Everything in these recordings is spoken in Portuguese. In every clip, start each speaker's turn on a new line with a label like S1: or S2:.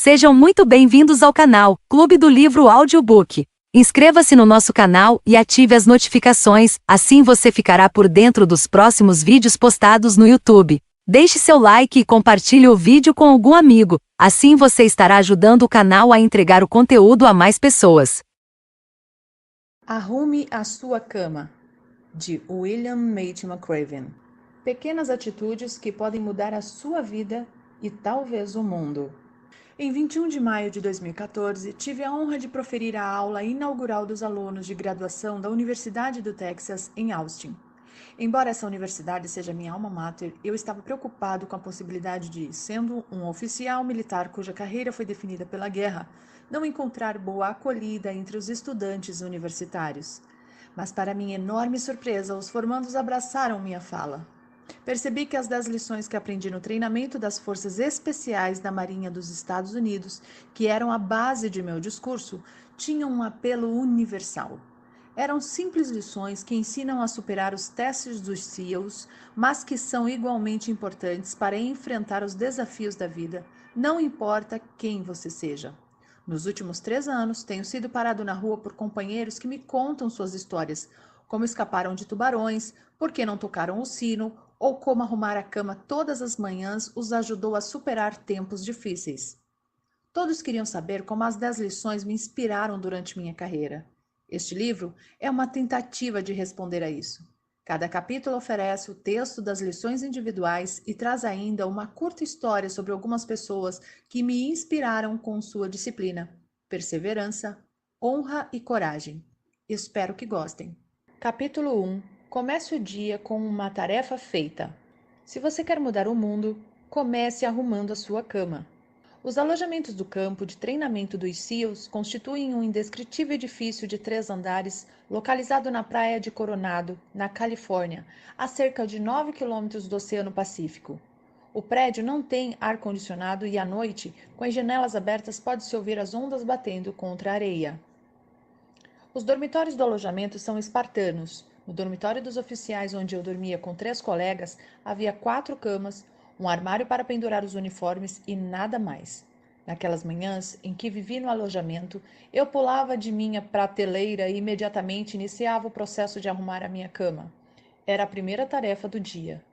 S1: Sejam muito bem-vindos ao canal Clube do Livro Audiobook. Inscreva-se no nosso canal e ative as notificações, assim você ficará por dentro dos próximos vídeos postados no YouTube. Deixe seu like e compartilhe o vídeo com algum amigo, assim você estará ajudando o canal a entregar o conteúdo a mais pessoas.
S2: Arrume a sua cama, de William Mate McRaven. Pequenas atitudes que podem mudar a sua vida e talvez o mundo. Em 21 de maio de 2014, tive a honra de proferir a aula inaugural dos alunos de graduação da Universidade do Texas, em Austin. Embora essa universidade seja minha alma mater, eu estava preocupado com a possibilidade de, sendo um oficial militar cuja carreira foi definida pela guerra, não encontrar boa acolhida entre os estudantes universitários. Mas, para minha enorme surpresa, os formandos abraçaram minha fala. Percebi que as 10 lições que aprendi no treinamento das Forças Especiais da Marinha dos Estados Unidos, que eram a base de meu discurso, tinham um apelo universal. Eram simples lições que ensinam a superar os testes dos SEALs, mas que são igualmente importantes para enfrentar os desafios da vida, não importa quem você seja. Nos últimos 3 anos, tenho sido parado na rua por companheiros que me contam suas histórias, como escaparam de tubarões, por que não tocaram o sino, ou como arrumar a cama todas as manhãs os ajudou a superar tempos difíceis. Todos queriam saber como as 10 lições me inspiraram durante minha carreira. Este livro é uma tentativa de responder a isso. Cada capítulo oferece o texto das lições individuais e traz ainda uma curta história sobre algumas pessoas que me inspiraram com sua disciplina, perseverança, honra e coragem. Espero que gostem. Capítulo 1. Comece o dia com uma tarefa feita. Se você quer mudar o mundo, comece arrumando a sua cama. Os alojamentos do campo de treinamento dos SEALs constituem um indescritível edifício de 3 andares localizado na praia de Coronado, na Califórnia, a cerca de 9 quilômetros do Oceano Pacífico. O prédio não tem ar-condicionado e à noite, com as janelas abertas, pode-se ouvir as ondas batendo contra a areia. Os dormitórios do alojamento são espartanos. No dormitório dos oficiais, onde eu dormia com 3 colegas, havia 4 camas, um armário para pendurar os uniformes e nada mais. Naquelas manhãs em que vivi no alojamento, eu pulava de minha prateleira e imediatamente iniciava o processo de arrumar a minha cama. Era a primeira tarefa do dia.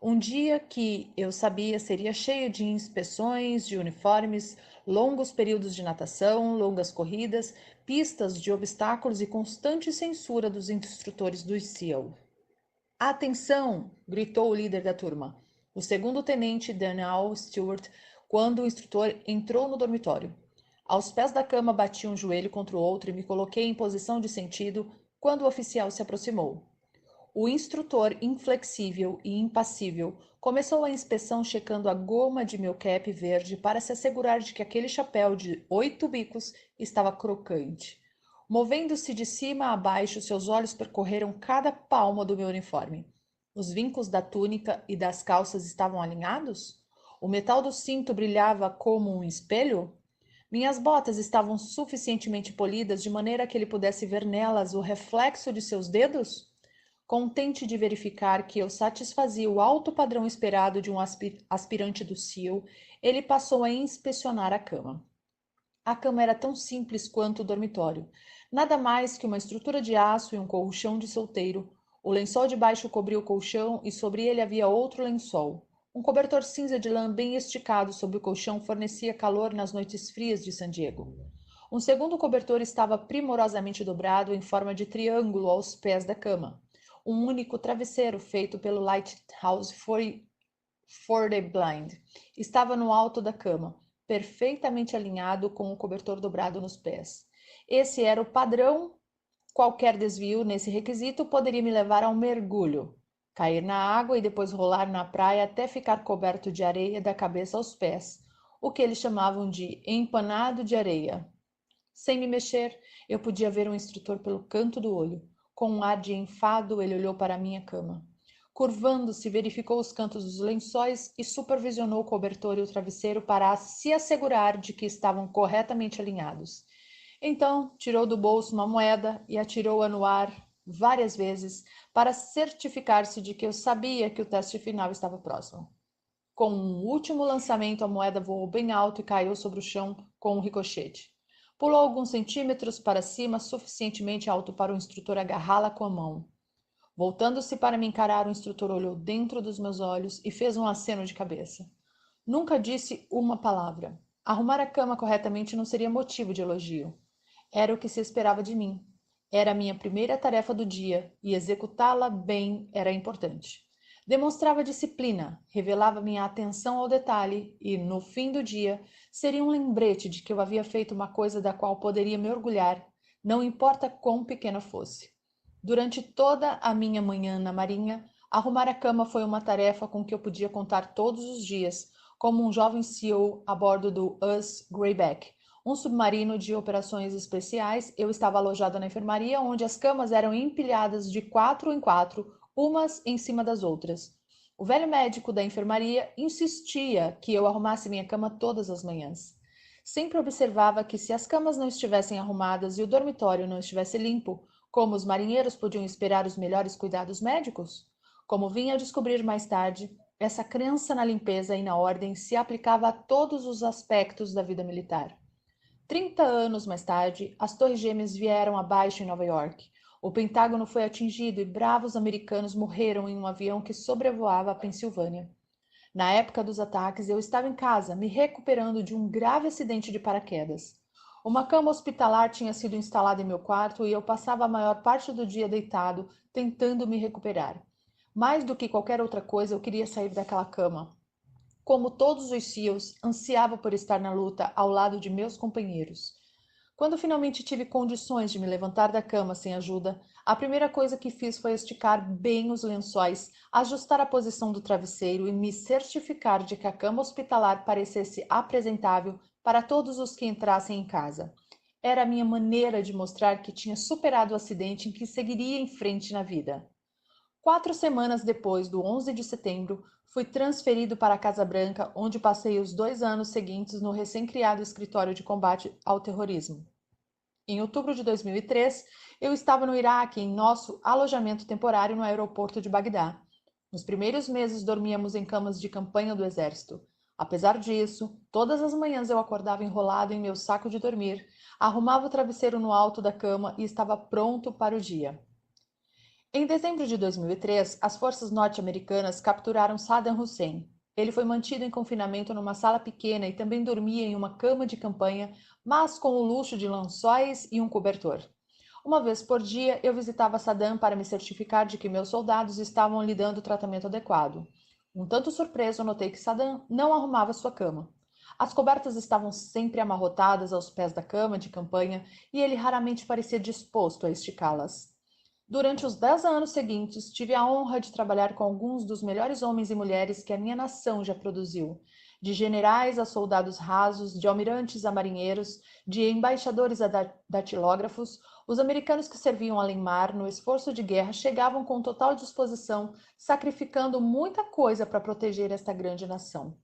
S2: Um dia que eu sabia seria cheio de inspeções de uniformes, longos períodos de natação, longas corridas, pistas de obstáculos e constante censura dos instrutores do SEAL. Atenção! Gritou o líder da turma, o segundo-tenente Daniel Stewart, quando o instrutor entrou no dormitório. Aos pés da cama bati um joelho contra o outro e me coloquei em posição de sentido quando o oficial se aproximou. O instrutor, inflexível e impassível, começou a inspeção checando a goma de meu cap verde para se assegurar de que aquele chapéu de 8 bicos estava crocante. Movendo-se de cima a baixo, seus olhos percorreram cada palmo do meu uniforme. Os vincos da túnica e das calças estavam alinhados? O metal do cinto brilhava como um espelho? Minhas botas estavam suficientemente polidas de maneira que ele pudesse ver nelas o reflexo de seus dedos? Contente de verificar que eu satisfazia o alto padrão esperado de um aspirante do SEAL, ele passou a inspecionar a cama. A cama era tão simples quanto o dormitório. Nada mais que uma estrutura de aço e um colchão de solteiro. O lençol de baixo cobria o colchão e sobre ele havia outro lençol. Um cobertor cinza de lã bem esticado sobre o colchão fornecia calor nas noites frias de San Diego. Um segundo cobertor estava primorosamente dobrado em forma de triângulo aos pés da cama. Um único travesseiro feito pelo Lighthouse for the Blind estava no alto da cama, perfeitamente alinhado com o cobertor dobrado nos pés. Esse era o padrão. Qualquer desvio nesse requisito poderia me levar a um mergulho, cair na água e depois rolar na praia até ficar coberto de areia da cabeça aos pés, o que eles chamavam de empanado de areia. Sem me mexer, eu podia ver o instrutor pelo canto do olho. Com um ar de enfado, ele olhou para a minha cama. Curvando-se, verificou os cantos dos lençóis e supervisionou o cobertor e o travesseiro para se assegurar de que estavam corretamente alinhados. Então, tirou do bolso uma moeda e atirou-a no ar várias vezes para certificar-se de que eu sabia que o teste final estava próximo. Com um último lançamento, a moeda voou bem alto e caiu sobre o chão com um ricochete. Pulou alguns centímetros para cima, suficientemente alto para o instrutor agarrá-la com a mão. Voltando-se para me encarar, o instrutor olhou dentro dos meus olhos e fez um aceno de cabeça. Nunca disse uma palavra. Arrumar a cama corretamente não seria motivo de elogio. Era o que se esperava de mim. Era a minha primeira tarefa do dia e executá-la bem era importante. Demonstrava disciplina, revelava minha atenção ao detalhe e, no fim do dia, seria um lembrete de que eu havia feito uma coisa da qual poderia me orgulhar, não importa quão pequena fosse. Durante toda a minha manhã na Marinha, arrumar a cama foi uma tarefa com que eu podia contar todos os dias, como um jovem SEAL a bordo do US Greyback, um submarino de operações especiais. Eu estava alojada na enfermaria, onde as camas eram empilhadas de 4 em 4, umas em cima das outras. O velho médico da enfermaria insistia que eu arrumasse minha cama todas as manhãs. Sempre observava que se as camas não estivessem arrumadas e o dormitório não estivesse limpo, como os marinheiros podiam esperar os melhores cuidados médicos? Como vinha a descobrir mais tarde, essa crença na limpeza e na ordem se aplicava a todos os aspectos da vida militar. 30 anos mais tarde, as Torres Gêmeas vieram abaixo em Nova York. O Pentágono foi atingido e bravos americanos morreram em um avião que sobrevoava a Pensilvânia. Na época dos ataques, eu estava em casa, me recuperando de um grave acidente de paraquedas. Uma cama hospitalar tinha sido instalada em meu quarto e eu passava a maior parte do dia deitado, tentando me recuperar. Mais do que qualquer outra coisa, eu queria sair daquela cama. Como todos os SEALs, ansiava por estar na luta ao lado de meus companheiros. Quando finalmente tive condições de me levantar da cama sem ajuda, a primeira coisa que fiz foi esticar bem os lençóis, ajustar a posição do travesseiro e me certificar de que a cama hospitalar parecesse apresentável para todos os que entrassem em casa. Era a minha maneira de mostrar que tinha superado o acidente e que seguiria em frente na vida. 4 semanas depois do 11 de setembro, fui transferido para a Casa Branca, onde passei os 2 anos seguintes no recém-criado Escritório de Combate ao Terrorismo. Em outubro de 2003, eu estava no Iraque, em nosso alojamento temporário no aeroporto de Bagdá. Nos primeiros meses, dormíamos em camas de campanha do exército. Apesar disso, todas as manhãs eu acordava enrolado em meu saco de dormir, arrumava o travesseiro no alto da cama e estava pronto para o dia. Em dezembro de 2003, as forças norte-americanas capturaram Saddam Hussein. Ele foi mantido em confinamento numa sala pequena e também dormia em uma cama de campanha, mas com o luxo de lençóis e um cobertor. Uma vez por dia, eu visitava Saddam para me certificar de que meus soldados estavam lhe dando o tratamento adequado. Um tanto surpreso, notei que Saddam não arrumava sua cama. As cobertas estavam sempre amarrotadas aos pés da cama de campanha e ele raramente parecia disposto a esticá-las. Durante os 10 anos seguintes, tive a honra de trabalhar com alguns dos melhores homens e mulheres que a minha nação já produziu, de generais a soldados rasos, de almirantes a marinheiros, de embaixadores a datilógrafos. Os americanos que serviam além-mar no esforço de guerra chegavam com total disposição, sacrificando muita coisa para proteger esta grande nação.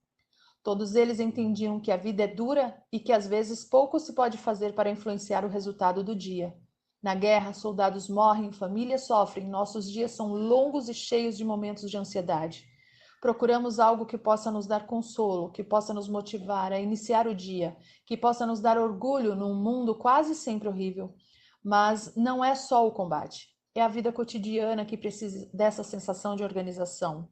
S2: Todos eles entendiam que a vida é dura e que às vezes pouco se pode fazer para influenciar o resultado do dia. Na guerra, soldados morrem, famílias sofrem, nossos dias são longos e cheios de momentos de ansiedade. Procuramos algo que possa nos dar consolo, que possa nos motivar a iniciar o dia, que possa nos dar orgulho num mundo quase sempre horrível. Mas não é só o combate, é a vida cotidiana que precisa dessa sensação de organização.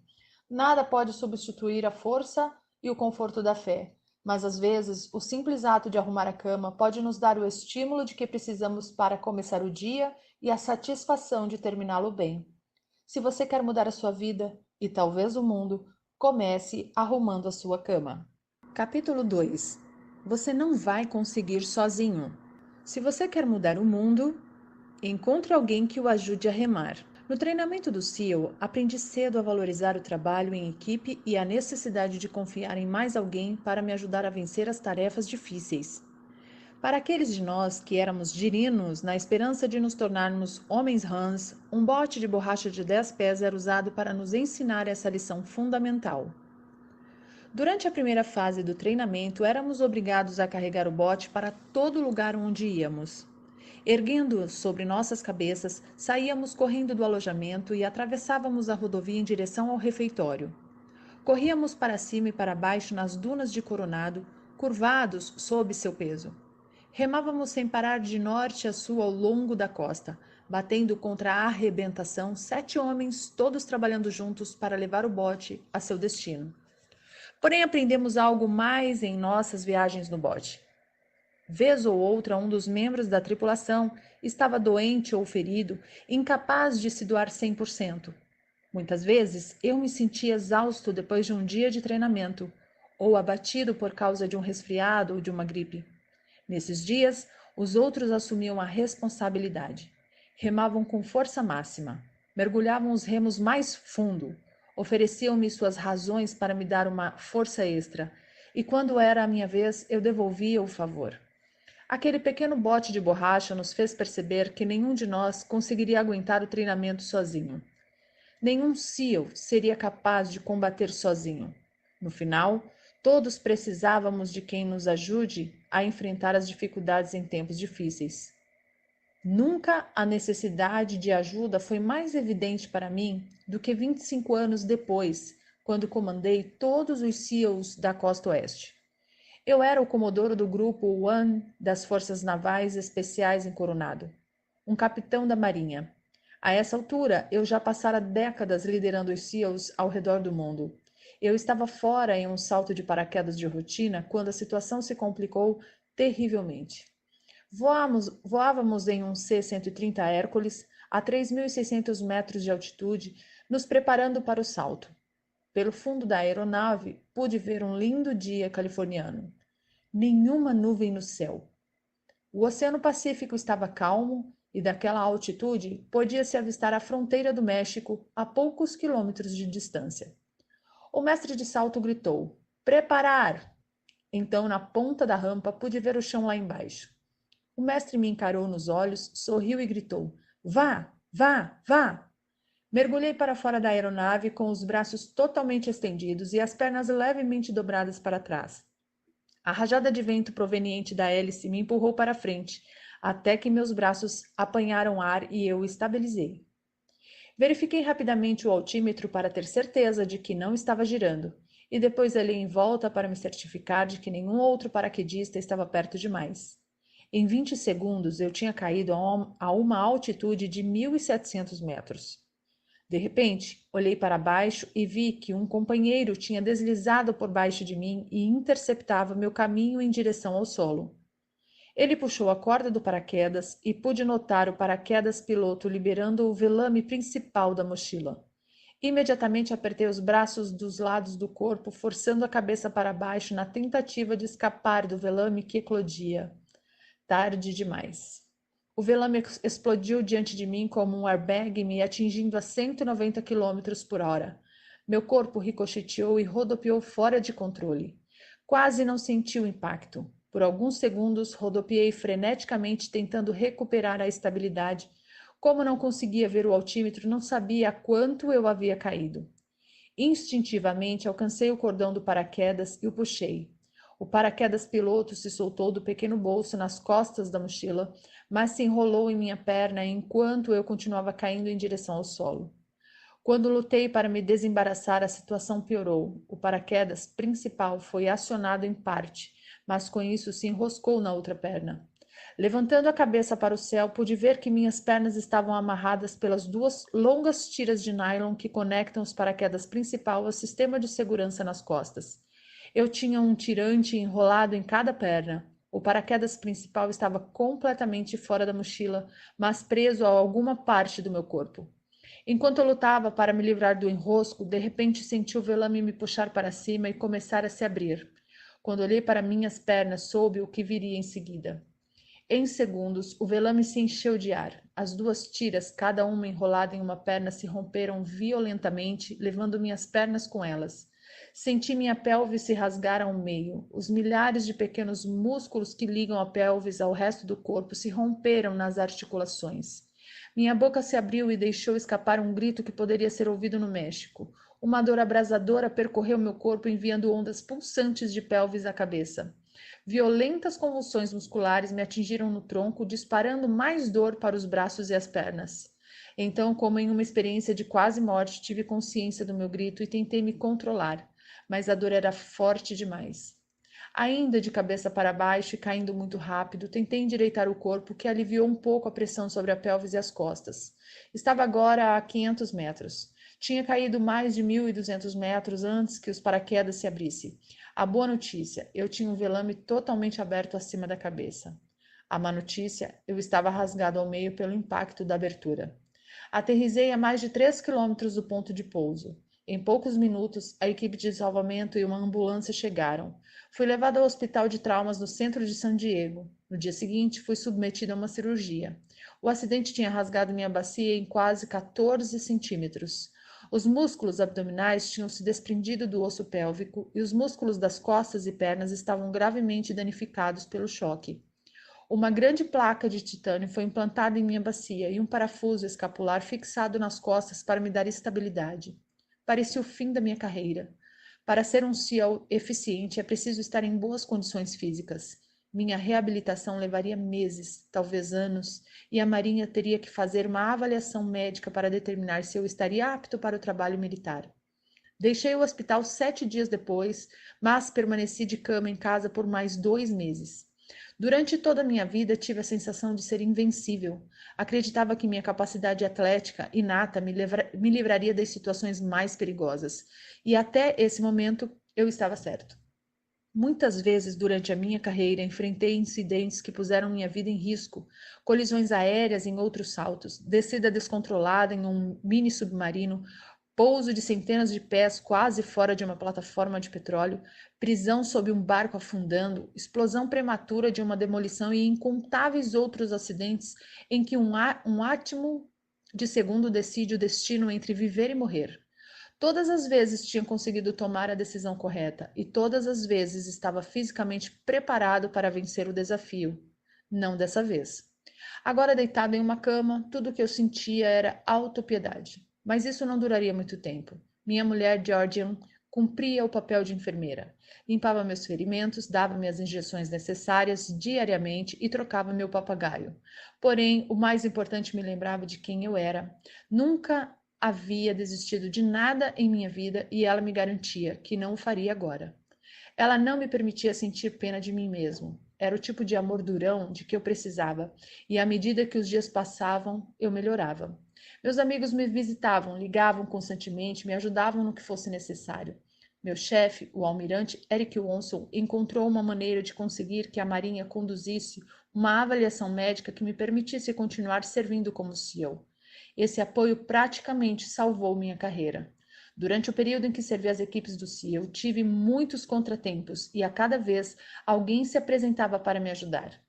S2: Nada pode substituir a força e o conforto da fé. Mas às vezes, o simples ato de arrumar a cama pode nos dar o estímulo de que precisamos para começar o dia e a satisfação de terminá-lo bem. Se você quer mudar a sua vida, e talvez o mundo, comece arrumando a sua cama. Capítulo 2. Você não vai conseguir sozinho. Se você quer mudar o mundo, encontre alguém que o ajude a remar. No treinamento do SEAL, aprendi cedo a valorizar o trabalho em equipe e a necessidade de confiar em mais alguém para me ajudar a vencer as tarefas difíceis. Para aqueles de nós que éramos girinos na esperança de nos tornarmos homens rãs, um bote de borracha de 10 pés era usado para nos ensinar essa lição fundamental. Durante a primeira fase do treinamento, éramos obrigados a carregar o bote para todo lugar onde íamos. Erguendo-o sobre nossas cabeças, saíamos correndo do alojamento e atravessávamos a rodovia em direção ao refeitório. Corríamos para cima e para baixo nas dunas de Coronado, curvados sob seu peso. Remávamos sem parar de norte a sul ao longo da costa, batendo contra a arrebentação 7 homens, todos trabalhando juntos para levar o bote a seu destino. Porém, aprendemos algo mais em nossas viagens no bote. Vez ou outra, um dos membros da tripulação estava doente ou ferido, incapaz de se doar 100%. Muitas vezes, eu me sentia exausto depois de um dia de treinamento, ou abatido por causa de um resfriado ou de uma gripe. Nesses dias, os outros assumiam a responsabilidade. Remavam com força máxima, mergulhavam os remos mais fundo, ofereciam-me suas razões para me dar uma força extra, e quando era a minha vez, eu devolvia o favor. Aquele pequeno bote de borracha nos fez perceber que nenhum de nós conseguiria aguentar o treinamento sozinho. Nenhum SEAL seria capaz de combater sozinho. No final, todos precisávamos de quem nos ajude a enfrentar as dificuldades em tempos difíceis. Nunca a necessidade de ajuda foi mais evidente para mim do que 25 anos depois, quando comandei todos os SEALs da Costa Oeste. Eu era o comodouro do Grupo One das Forças Navais Especiais em Coronado, um capitão da Marinha. A essa altura, eu já passara décadas liderando os SEALs ao redor do mundo. Eu estava fora em um salto de paraquedas de rotina quando a situação se complicou terrivelmente. Voávamos em um C-130 Hércules a 3.600 metros de altitude, nos preparando para o salto. Pelo fundo da aeronave, pude ver um lindo dia californiano. Nenhuma nuvem no céu. O Oceano Pacífico estava calmo e daquela altitude podia-se avistar a fronteira do México a poucos quilômetros de distância. O mestre de salto gritou: "Preparar!" Então, na ponta da rampa, pude ver o chão lá embaixo. O mestre me encarou nos olhos, sorriu e gritou: "Vá, vá, vá!" Mergulhei para fora da aeronave com os braços totalmente estendidos e as pernas levemente dobradas para trás. A rajada de vento proveniente da hélice me empurrou para frente, até que meus braços apanharam ar e eu estabilizei. Verifiquei rapidamente o altímetro para ter certeza de que não estava girando, e depois olhei em volta para me certificar de que nenhum outro paraquedista estava perto demais. Em 20 segundos, eu tinha caído a uma altitude de 1.700 metros. De repente, olhei para baixo e vi que um companheiro tinha deslizado por baixo de mim e interceptava meu caminho em direção ao solo. Ele puxou a corda do paraquedas e pude notar o paraquedas piloto liberando o velame principal da mochila. Imediatamente apertei os braços dos lados do corpo, forçando a cabeça para baixo na tentativa de escapar do velame que eclodia. Tarde demais. O velame explodiu diante de mim como um airbag, me atingindo a 190 km por hora. Meu corpo ricocheteou e rodopiou fora de controle. Quase não senti o impacto. Por alguns segundos, rodopiei freneticamente, tentando recuperar a estabilidade. Como não conseguia ver o altímetro, não sabia a quanto eu havia caído. Instintivamente, alcancei o cordão do paraquedas e o puxei. O paraquedas piloto se soltou do pequeno bolso nas costas da mochila, mas se enrolou em minha perna enquanto eu continuava caindo em direção ao solo. Quando lutei para me desembaraçar, a situação piorou. O paraquedas principal foi acionado em parte, mas com isso se enroscou na outra perna. Levantando a cabeça para o céu, pude ver que minhas pernas estavam amarradas pelas 2 longas tiras de nylon que conectam os paraquedas principal ao sistema de segurança nas costas. Eu tinha um tirante enrolado em cada perna. O paraquedas principal estava completamente fora da mochila, mas preso a alguma parte do meu corpo. Enquanto eu lutava para me livrar do enrosco, de repente senti o velame me puxar para cima e começar a se abrir. Quando olhei para minhas pernas, soube o que viria em seguida. Em segundos, o velame se encheu de ar. As 2 tiras, cada uma enrolada em uma perna, se romperam violentamente, levando minhas pernas com elas. Senti minha pelve se rasgar ao meio. Os milhares de pequenos músculos que ligam a pelvis ao resto do corpo se romperam nas articulações. Minha boca se abriu e deixou escapar um grito que poderia ser ouvido no México. Uma dor abrasadora percorreu meu corpo, enviando ondas pulsantes de pelvis à cabeça. Violentas convulsões musculares me atingiram no tronco, disparando mais dor para os braços e as pernas. Então, como em uma experiência de quase morte, tive consciência do meu grito e tentei me controlar. mas a dor era forte demais. Ainda de cabeça para baixo e caindo muito rápido, tentei endireitar o corpo, que aliviou um pouco a pressão sobre a pelvis e as costas. Estava agora a 500 metros. Tinha caído mais de 1.200 metros antes que os paraquedas se abrissem. A boa notícia, eu tinha um velame totalmente aberto acima da cabeça. A má notícia, eu estava rasgado ao meio pelo impacto da abertura. Aterrissei a mais de 3 quilômetros do ponto de pouso. Em poucos minutos, a equipe de salvamento e uma ambulância chegaram. Fui levado ao hospital de traumas no centro de San Diego. No dia seguinte, fui submetido a uma cirurgia. O acidente tinha rasgado minha bacia em quase 14 centímetros. Os músculos abdominais tinham se desprendido do osso pélvico e os músculos das costas e pernas estavam gravemente danificados pelo choque. Uma grande placa de titânio foi implantada em minha bacia e um parafuso escapular fixado nas costas para me dar estabilidade. Parecia o fim da minha carreira. Para ser um SEAL eficiente é preciso estar em boas condições físicas. Minha reabilitação levaria meses, talvez anos, e a Marinha teria que fazer uma avaliação médica para determinar se eu estaria apto para o trabalho militar. Deixei o hospital 7 dias depois, mas permaneci de cama em casa por mais 2 meses. Durante toda a minha vida tive a sensação de ser invencível. Acreditava que minha capacidade atlética inata me livraria das situações mais perigosas. E até esse momento eu estava certo. Muitas vezes durante a minha carreira enfrentei incidentes que puseram minha vida em risco, colisões aéreas em outros saltos, descida descontrolada em um mini submarino, pouso de centenas de pés quase fora de uma plataforma de petróleo, prisão sob um barco afundando, explosão prematura de uma demolição e incontáveis outros acidentes em que um átimo de segundo decide o destino entre viver e morrer. Todas as vezes tinha conseguido tomar a decisão correta e todas as vezes estava fisicamente preparado para vencer o desafio. Não dessa vez. Agora deitado em uma cama, tudo o que eu sentia era autopiedade. Mas isso não duraria muito tempo. Minha mulher, Georgian, cumpria o papel de enfermeira. Limpava meus ferimentos, dava-me as injeções necessárias diariamente e trocava meu papagaio. Porém, o mais importante me lembrava de quem eu era. Nunca havia desistido de nada em minha vida e ela me garantia que não o faria agora. Ela não me permitia sentir pena de mim mesmo. Era o tipo de amor durão de que eu precisava, e à medida que os dias passavam, eu melhorava. Meus amigos me visitavam, ligavam constantemente, me ajudavam no que fosse necessário. Meu chefe, o almirante Eric Wonson, encontrou uma maneira de conseguir que a Marinha conduzisse uma avaliação médica que me permitisse continuar servindo como SEAL. Esse apoio praticamente salvou minha carreira. Durante o período em que servi as equipes do SEAL, tive muitos contratempos e a cada vez alguém se apresentava para me ajudar.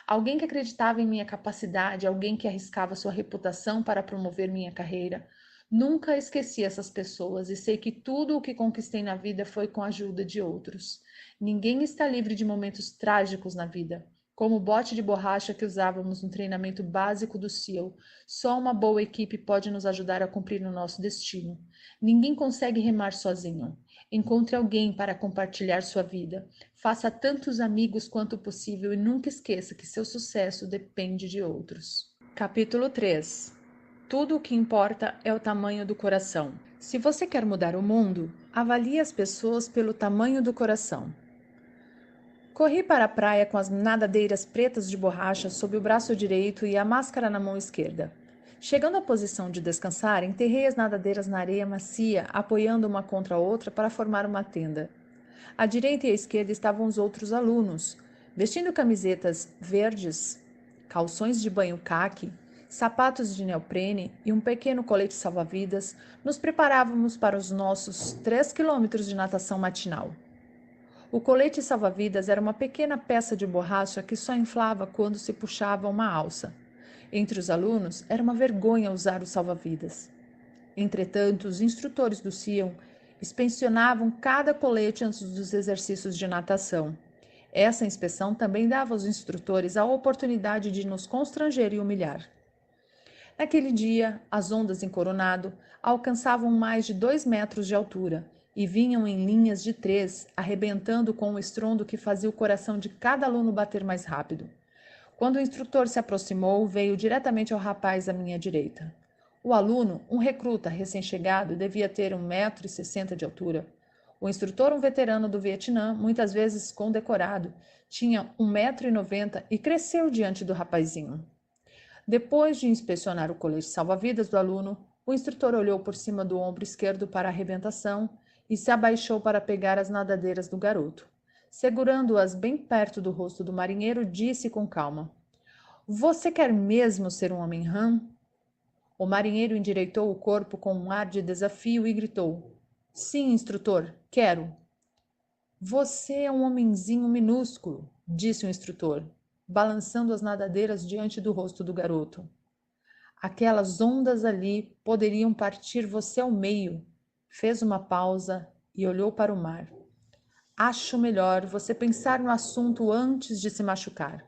S2: Alguém que acreditava em minha capacidade, alguém que arriscava sua reputação para promover minha carreira. Nunca esqueci essas pessoas e sei que tudo o que conquistei na vida foi com a ajuda de outros. Ninguém está livre de momentos trágicos na vida. Como o bote de borracha que usávamos no treinamento básico do SEAL, só uma boa equipe pode nos ajudar a cumprir o nosso destino. Ninguém consegue remar sozinho. Encontre alguém para compartilhar sua vida. Faça tantos amigos quanto possível e nunca esqueça que seu sucesso depende de outros. Capítulo 3. Tudo o que importa é o tamanho do coração. Se você quer mudar o mundo, avalie as pessoas pelo tamanho do coração. Corri para a praia com as nadadeiras pretas de borracha sob o braço direito e a máscara na mão esquerda. Chegando à posição de descansar, enterrei as nadadeiras na areia macia, apoiando uma contra a outra para formar uma tenda. À direita e à esquerda estavam os outros alunos, vestindo camisetas verdes, calções de banho caqui, sapatos de neoprene e um pequeno colete salva-vidas. Nos preparávamos para os nossos 3 quilômetros de natação matinal. O colete salva-vidas era uma pequena peça de borracha que só inflava quando se puxava uma alça. Entre os alunos, era uma vergonha usar o salva-vidas. Entretanto, os instrutores do SEAL inspecionavam cada colete antes dos exercícios de natação. Essa inspeção também dava aos instrutores a oportunidade de nos constranger e humilhar. Naquele dia, as ondas em Coronado alcançavam mais de 2 metros de altura e vinham em linhas de 3, arrebentando com o estrondo que fazia o coração de cada aluno bater mais rápido. Quando o instrutor se aproximou, veio diretamente ao rapaz à minha direita. O aluno, um recruta recém-chegado, devia ter 1,60 m de altura. O instrutor, um veterano do Vietnã, muitas vezes condecorado, tinha 1,90 m e cresceu diante do rapazinho. Depois de inspecionar o colete salva-vidas do aluno, o instrutor olhou por cima do ombro esquerdo para a arrebentação e se abaixou para pegar as nadadeiras do garoto. Segurando-as bem perto do rosto do marinheiro, disse com calma: "Você quer mesmo ser um homem rã?" O marinheiro endireitou o corpo com um ar de desafio e gritou: "Sim, instrutor, quero." "Você é um homenzinho minúsculo", disse o instrutor, balançando as nadadeiras diante do rosto do garoto. "Aquelas ondas ali poderiam partir você ao meio." Fez uma pausa e olhou para o mar. "Acho melhor você pensar no assunto antes de se machucar."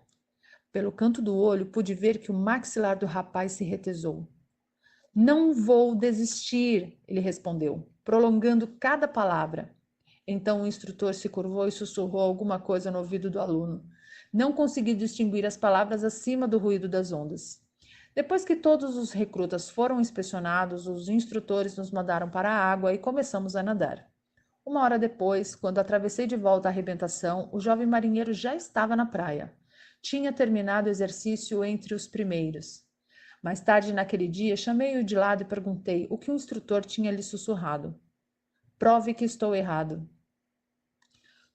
S2: Pelo canto do olho, pude ver que o maxilar do rapaz se retesou. "Não vou desistir", ele respondeu, prolongando cada palavra. Então o instrutor se curvou e sussurrou alguma coisa no ouvido do aluno. Não consegui distinguir as palavras acima do ruído das ondas. Depois que todos os recrutas foram inspecionados, os instrutores nos mandaram para a água e começamos a nadar. Uma hora depois, quando atravessei de volta a arrebentação, o jovem marinheiro já estava na praia. Tinha terminado o exercício entre os primeiros. Mais tarde naquele dia, chamei-o de lado e perguntei o que o instrutor tinha lhe sussurrado. "Prove que estou errado."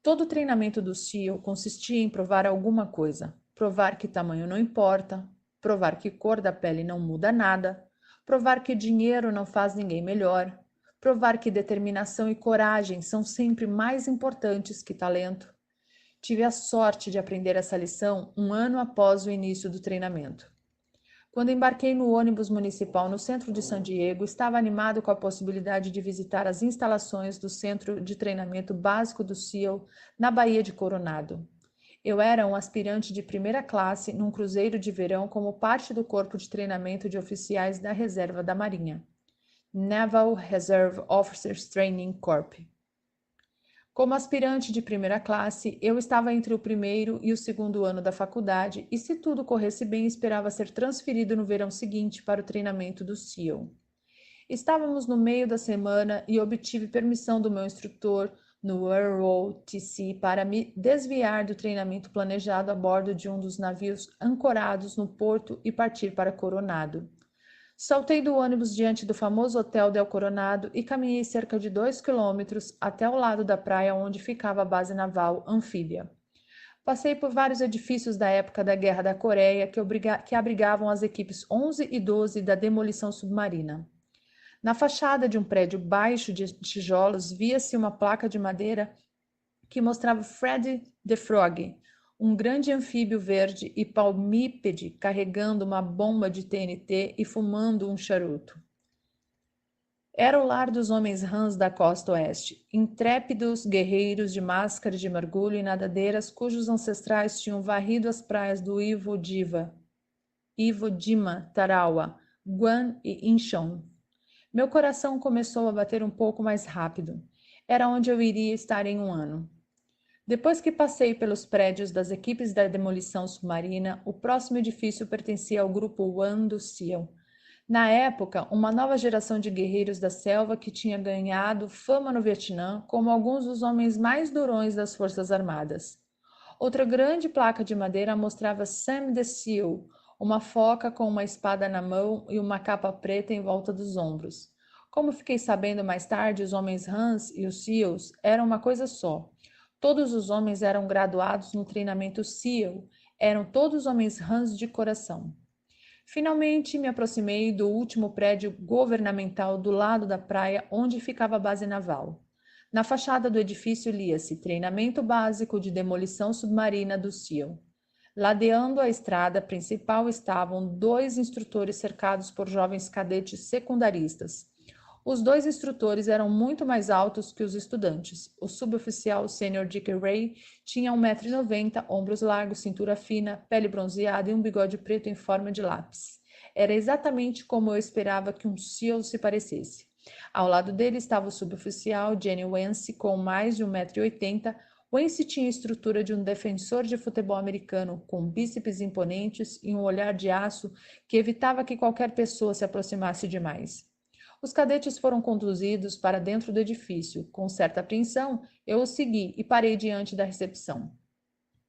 S2: Todo o treinamento do SEAL consistia em provar alguma coisa. Provar que tamanho não importa, provar que cor da pele não muda nada, provar que dinheiro não faz ninguém melhor, provar que determinação e coragem são sempre mais importantes que talento. Tive a sorte de aprender essa lição um ano após o início do treinamento. Quando embarquei no ônibus municipal no centro de San Diego, estava animado com a possibilidade de visitar as instalações do Centro de Treinamento Básico do SEAL na Baía de Coronado. Eu era um aspirante de primeira classe num cruzeiro de verão como parte do corpo de treinamento de oficiais da Reserva da Marinha, Naval Reserve Officers Training Corps. Como aspirante de primeira classe, eu estava entre o primeiro e o segundo ano da faculdade e, se tudo corresse bem, esperava ser transferido no verão seguinte para o treinamento do SEAL. Estávamos no meio da semana e obtive permissão do meu instrutor no ROTC para me desviar do treinamento planejado a bordo de um dos navios ancorados no porto e partir para Coronado. Saltei do ônibus diante do famoso Hotel Del Coronado e caminhei cerca de 2 quilômetros até o lado da praia onde ficava a base naval anfíbia. Passei por vários edifícios da época da Guerra da Coreia que abrigavam as equipes 11 e 12 da demolição submarina. Na fachada de um prédio baixo de tijolos via-se uma placa de madeira que mostrava Freddy the Frog, um grande anfíbio verde e palmípede carregando uma bomba de TNT e fumando um charuto. Era o lar dos homens rãs da costa oeste, intrépidos guerreiros de máscara de mergulho e nadadeiras cujos ancestrais tinham varrido as praias do Iwo Jima, Tarawa, Guam e Incheon. Meu coração começou a bater um pouco mais rápido. Era onde eu iria estar em um ano. Depois que passei pelos prédios das equipes da demolição submarina, o próximo edifício pertencia ao Grupo One do SEAL. Na época, uma nova geração de guerreiros da selva que tinha ganhado fama no Vietnã como alguns dos homens mais durões das Forças Armadas. Outra grande placa de madeira mostrava Sam the SEAL, uma foca com uma espada na mão e uma capa preta em volta dos ombros. Como fiquei sabendo mais tarde, os homens rãs e os SEALs eram uma coisa só. Todos os homens eram graduados no treinamento SEAL, eram todos homens rãs de coração. Finalmente me aproximei do último prédio governamental do lado da praia onde ficava a base naval. Na fachada do edifício lia-se Treinamento Básico de Demolição Submarina do SEAL. Ladeando a estrada principal estavam 2 instrutores cercados por jovens cadetes secundaristas. Os 2 instrutores eram muito mais altos que os estudantes. O suboficial sênior Dick Ray tinha 1,90 m, ombros largos, cintura fina, pele bronzeada e um bigode preto em forma de lápis. Era exatamente como eu esperava que um SEAL se parecesse. Ao lado dele estava o suboficial Jenny Wance, com mais de 1,80 m. Wance tinha a estrutura de um defensor de futebol americano, com bíceps imponentes e um olhar de aço que evitava que qualquer pessoa se aproximasse demais. Os cadetes foram conduzidos para dentro do edifício. Com certa apreensão, eu os segui e parei diante da recepção.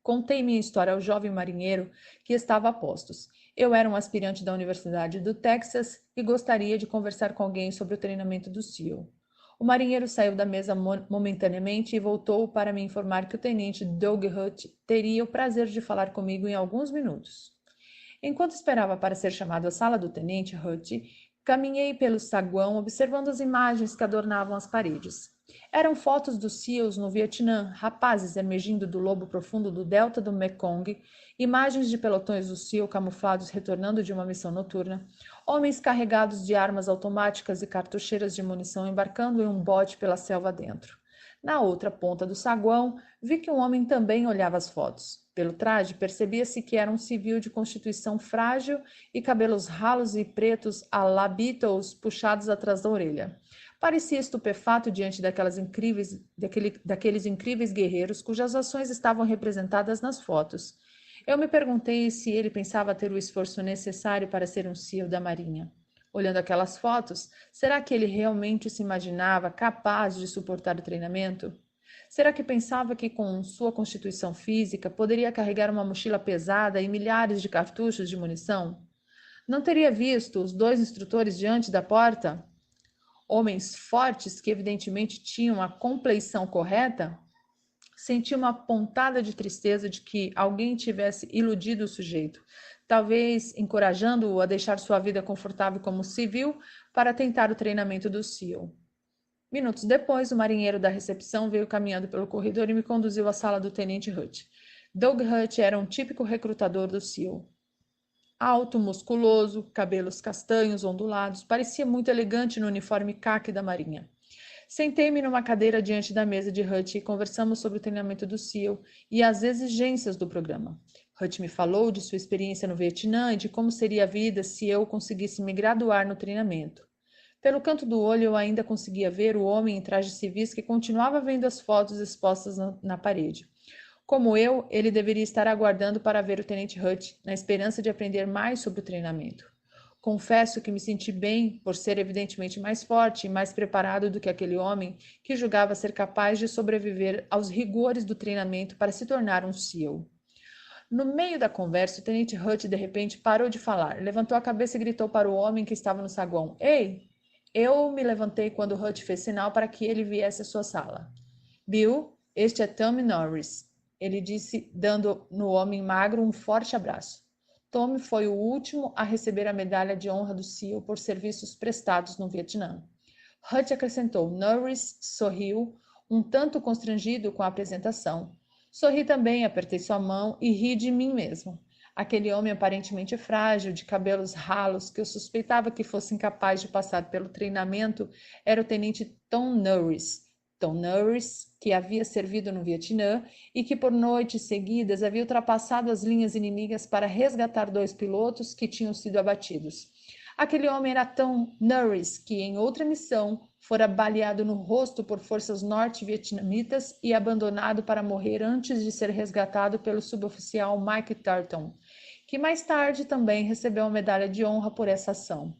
S2: Contei minha história ao jovem marinheiro que estava a postos. Eu era um aspirante da Universidade do Texas e gostaria de conversar com alguém sobre o treinamento do SEAL. O marinheiro saiu da mesa momentaneamente e voltou para me informar que o tenente Doug Hutt teria o prazer de falar comigo em alguns minutos. Enquanto esperava para ser chamado à sala do tenente Hutt, caminhei pelo saguão observando as imagens que adornavam as paredes. Eram fotos dos SEALs no Vietnã, rapazes emergindo do lobo profundo do delta do Mekong, imagens de pelotões do SEAL camuflados retornando de uma missão noturna, homens carregados de armas automáticas e cartucheiras de munição embarcando em um bote pela selva dentro. Na outra ponta do saguão, vi que um homem também olhava as fotos. Pelo traje, percebia-se que era um civil de constituição frágil e cabelos ralos e pretos à la Beatles puxados atrás da orelha. Parecia estupefato diante daqueles incríveis guerreiros cujas ações estavam representadas nas fotos. Eu me perguntei se ele pensava ter o esforço necessário para ser um SEAL da Marinha. Olhando aquelas fotos, será que ele realmente se imaginava capaz de suportar o treinamento? Será que pensava que com sua constituição física poderia carregar uma mochila pesada e milhares de cartuchos de munição? Não teria visto os dois instrutores diante da porta? Homens fortes que evidentemente tinham a compleição correta? Senti uma pontada de tristeza de que alguém tivesse iludido o sujeito, talvez encorajando-o a deixar sua vida confortável como civil para tentar o treinamento do SEAL. Minutos depois, o marinheiro da recepção veio caminhando pelo corredor e me conduziu à sala do tenente Hutt. Doug Hutt era um típico recrutador do SEAL. Alto, musculoso, cabelos castanhos ondulados, parecia muito elegante no uniforme caque da marinha. Sentei-me numa cadeira diante da mesa de Hutt e conversamos sobre o treinamento do SEAL e as exigências do programa. Hutt me falou de sua experiência no Vietnã e de como seria a vida se eu conseguisse me graduar no treinamento. Pelo canto do olho eu ainda conseguia ver o homem em trajes civis que continuava vendo as fotos expostas na parede. Como eu, ele deveria estar aguardando para ver o tenente Hutt, na esperança de aprender mais sobre o treinamento. Confesso que me senti bem por ser evidentemente mais forte e mais preparado do que aquele homem que julgava ser capaz de sobreviver aos rigores do treinamento para se tornar um SEAL. No meio da conversa, o tenente Hutt de repente parou de falar, levantou a cabeça e gritou para o homem que estava no saguão: "Ei!" Eu me levantei quando Hutt fez sinal para que ele viesse à sua sala. "Bill, este é Tommy Norris", ele disse, dando no homem magro um forte abraço. Tommy foi o último a receber a medalha de honra do SEAL por serviços prestados no Vietnã. Hutt acrescentou. Norris sorriu, um tanto constrangido com a apresentação. Sorri também, apertei sua mão e ri de mim mesmo. Aquele homem aparentemente frágil, de cabelos ralos, que eu suspeitava que fosse incapaz de passar pelo treinamento, era o tenente Tom Norris. Tom Norris, que havia servido no Vietnã e que por noites seguidas havia ultrapassado as linhas inimigas para resgatar 2 pilotos que tinham sido abatidos. Aquele homem era Tom Norris, que em outra missão fora baleado no rosto por forças norte-vietnamitas e abandonado para morrer antes de ser resgatado pelo suboficial Mike Tarleton, que mais tarde também recebeu a medalha de honra por essa ação.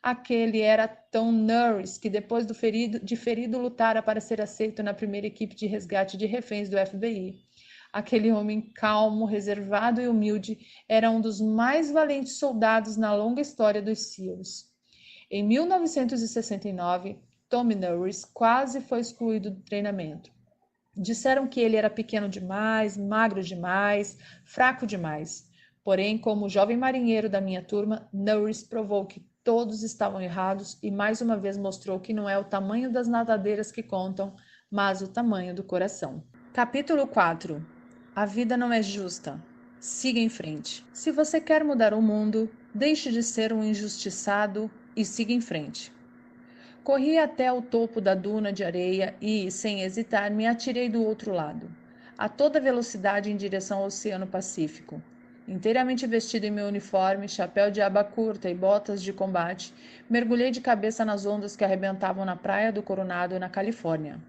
S2: Aquele era Tom Norris, que depois de ferido lutara para ser aceito na primeira equipe de resgate de reféns do FBI. Aquele homem calmo, reservado e humilde era um dos mais valentes soldados na longa história dos SEALs. Em 1969, Tom Norris quase foi excluído do treinamento. Disseram que ele era pequeno demais, magro demais, fraco demais. Porém, como jovem marinheiro da minha turma, Norris provou que todos estavam errados e mais uma vez mostrou que não é o tamanho das nadadeiras que contam, mas o tamanho do coração. Capítulo 4. A vida não é justa. Siga em frente. Se você quer mudar o mundo, deixe de ser um injustiçado e siga em frente. Corri até o topo da duna de areia e, sem hesitar, me atirei do outro lado, a toda velocidade em direção ao Oceano Pacífico. Inteiramente vestido em meu uniforme, chapéu de aba curta e botas de combate, mergulhei de cabeça nas ondas que arrebentavam na praia do Coronado, na Califórnia.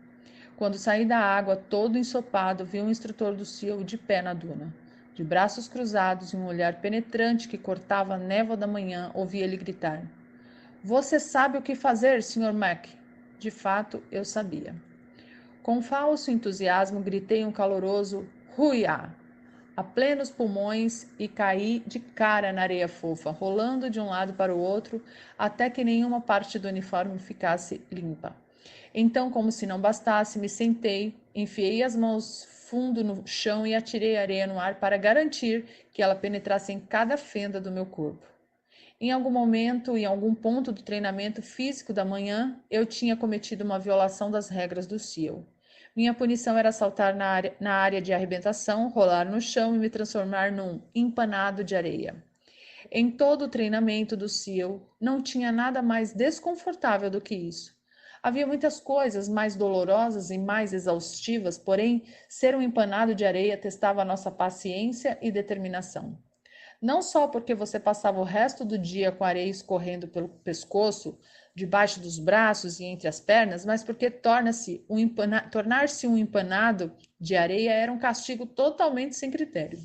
S2: Quando saí da água, todo ensopado, vi um instrutor do SEAL de pé na duna. De braços cruzados e um olhar penetrante que cortava a névoa da manhã, ouvi ele gritar: Você sabe o que fazer, Sr. Mac? De fato, eu sabia. Com falso entusiasmo, gritei um caloroso "Huiá!" a plenos pulmões e caí de cara na areia fofa, rolando de um lado para o outro até que nenhuma parte do uniforme ficasse limpa. Então, como se não bastasse, me sentei, enfiei as mãos fundo no chão e atirei areia no ar para garantir que ela penetrasse em cada fenda do meu corpo. Em algum momento, em algum ponto do treinamento físico da manhã, eu tinha cometido uma violação das regras do SEAL. Minha punição era saltar na área de arrebentação, rolar no chão e me transformar num empanado de areia. Em todo o treinamento do SEAL, não tinha nada mais desconfortável do que isso. Havia muitas coisas mais dolorosas e mais exaustivas, porém, ser um empanado de areia testava a nossa paciência e determinação. Não só porque você passava o resto do dia com a areia escorrendo pelo pescoço, debaixo dos braços e entre as pernas, mas porque tornar-se um empanado de areia era um castigo totalmente sem critério.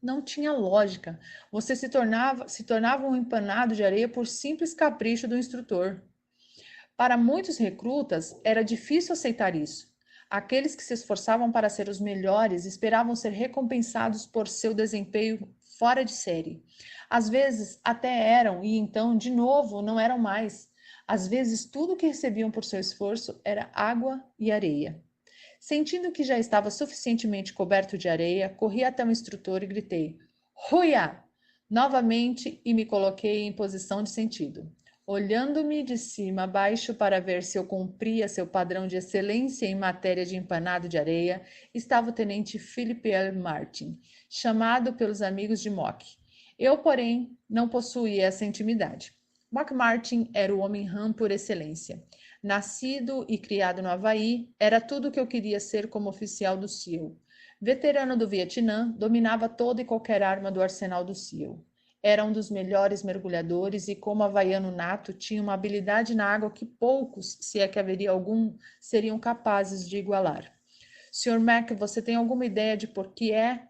S2: Não tinha lógica. Você se tornava um empanado de areia por simples capricho do instrutor. Para muitos recrutas, era difícil aceitar isso. Aqueles que se esforçavam para ser os melhores esperavam ser recompensados por seu desempenho fora de série. Às vezes até eram, e então, de novo, não eram mais. Às vezes, tudo que recebiam por seu esforço era água e areia. Sentindo que já estava suficientemente coberto de areia, corri até o instrutor e gritei: "Ruia!" novamente e me coloquei em posição de sentido. Olhando-me de cima a baixo para ver se eu cumpria seu padrão de excelência em matéria de empanado de areia, estava o tenente Philip L. Martin, chamado pelos amigos de Mock. Eu, porém, não possuía essa intimidade. Mock Martin era o homem rã por excelência. Nascido e criado no Havaí, era tudo o que eu queria ser como oficial do SEAL. Veterano do Vietnã, dominava toda e qualquer arma do arsenal do SEAL. Era um dos melhores mergulhadores e, como havaiano nato, tinha uma habilidade na água que poucos, se é que haveria algum, seriam capazes de igualar. Sr. Mac, você tem alguma ideia de por que é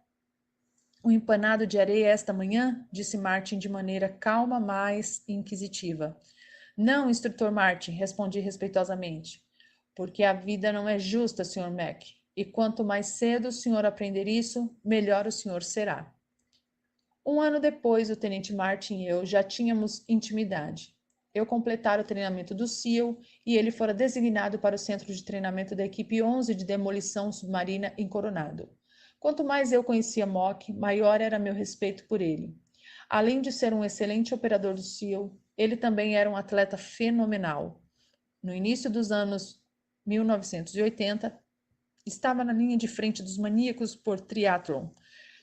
S2: um empanado de areia esta manhã? Disse Martin de maneira calma, mas inquisitiva. Não, instrutor Martin, respondi respeitosamente. Porque a vida não é justa, Sr. Mac. E quanto mais cedo o senhor aprender isso, melhor o senhor será. Um ano depois, o tenente Martin e eu já tínhamos intimidade. Eu completara o treinamento do SEAL e ele fora designado para o centro de treinamento da equipe 11 de demolição submarina em Coronado. Quanto mais eu conhecia Mock, maior era meu respeito por ele. Além de ser um excelente operador do SEAL, ele também era um atleta fenomenal. No início dos anos 1980, estava na linha de frente dos maníacos por triatlon.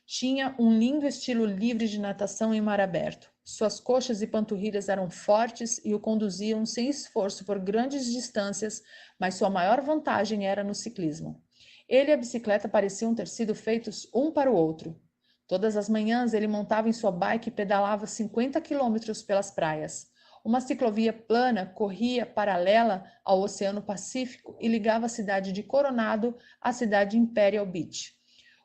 S2: Tinha um lindo estilo livre de natação em mar aberto. Suas coxas e panturrilhas eram fortes e o conduziam sem esforço por grandes distâncias, mas sua maior vantagem era no ciclismo. Ele e a bicicleta pareciam ter sido feitos um para o outro. Todas as manhãs ele montava em sua bike e pedalava 50 quilômetros pelas praias. Uma ciclovia plana corria paralela ao Oceano Pacífico e ligava a cidade de Coronado à cidade de Imperial Beach.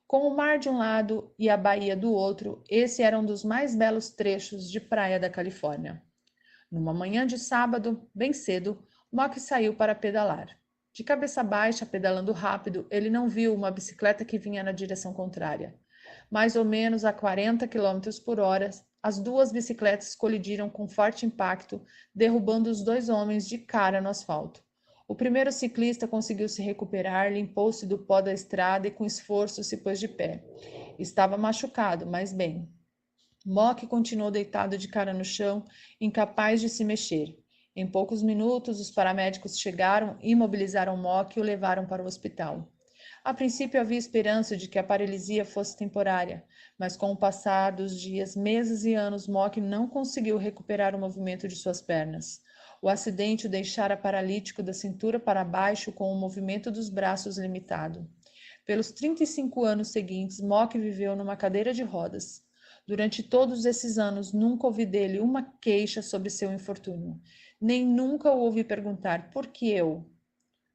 S2: Com o mar de um lado e a baía do outro, esse era um dos mais belos trechos de praia da Califórnia. Numa manhã de sábado, bem cedo, Mock saiu para pedalar. De cabeça baixa, pedalando rápido, ele não viu uma bicicleta que vinha na direção contrária. Mais ou menos a 40 km por hora, as duas bicicletas colidiram com forte impacto, derrubando os dois homens de cara no asfalto. O primeiro ciclista conseguiu se recuperar, limpou-se do pó da estrada e com esforço se pôs de pé. Estava machucado, mas bem. Mock continuou deitado de cara no chão, incapaz de se mexer. Em poucos minutos, os paramédicos chegaram, imobilizaram Mock e o levaram para o hospital. A princípio havia esperança de que a paralisia fosse temporária, mas com o passar dos dias, meses e anos, Mock não conseguiu recuperar o movimento de suas pernas. O acidente o deixara paralítico da cintura para baixo, com o movimento dos braços limitado. Pelos 35 anos seguintes, Mock viveu numa cadeira de rodas. Durante todos esses anos, nunca ouvi dele uma queixa sobre seu infortúnio. Nem nunca o ouvi perguntar por que eu.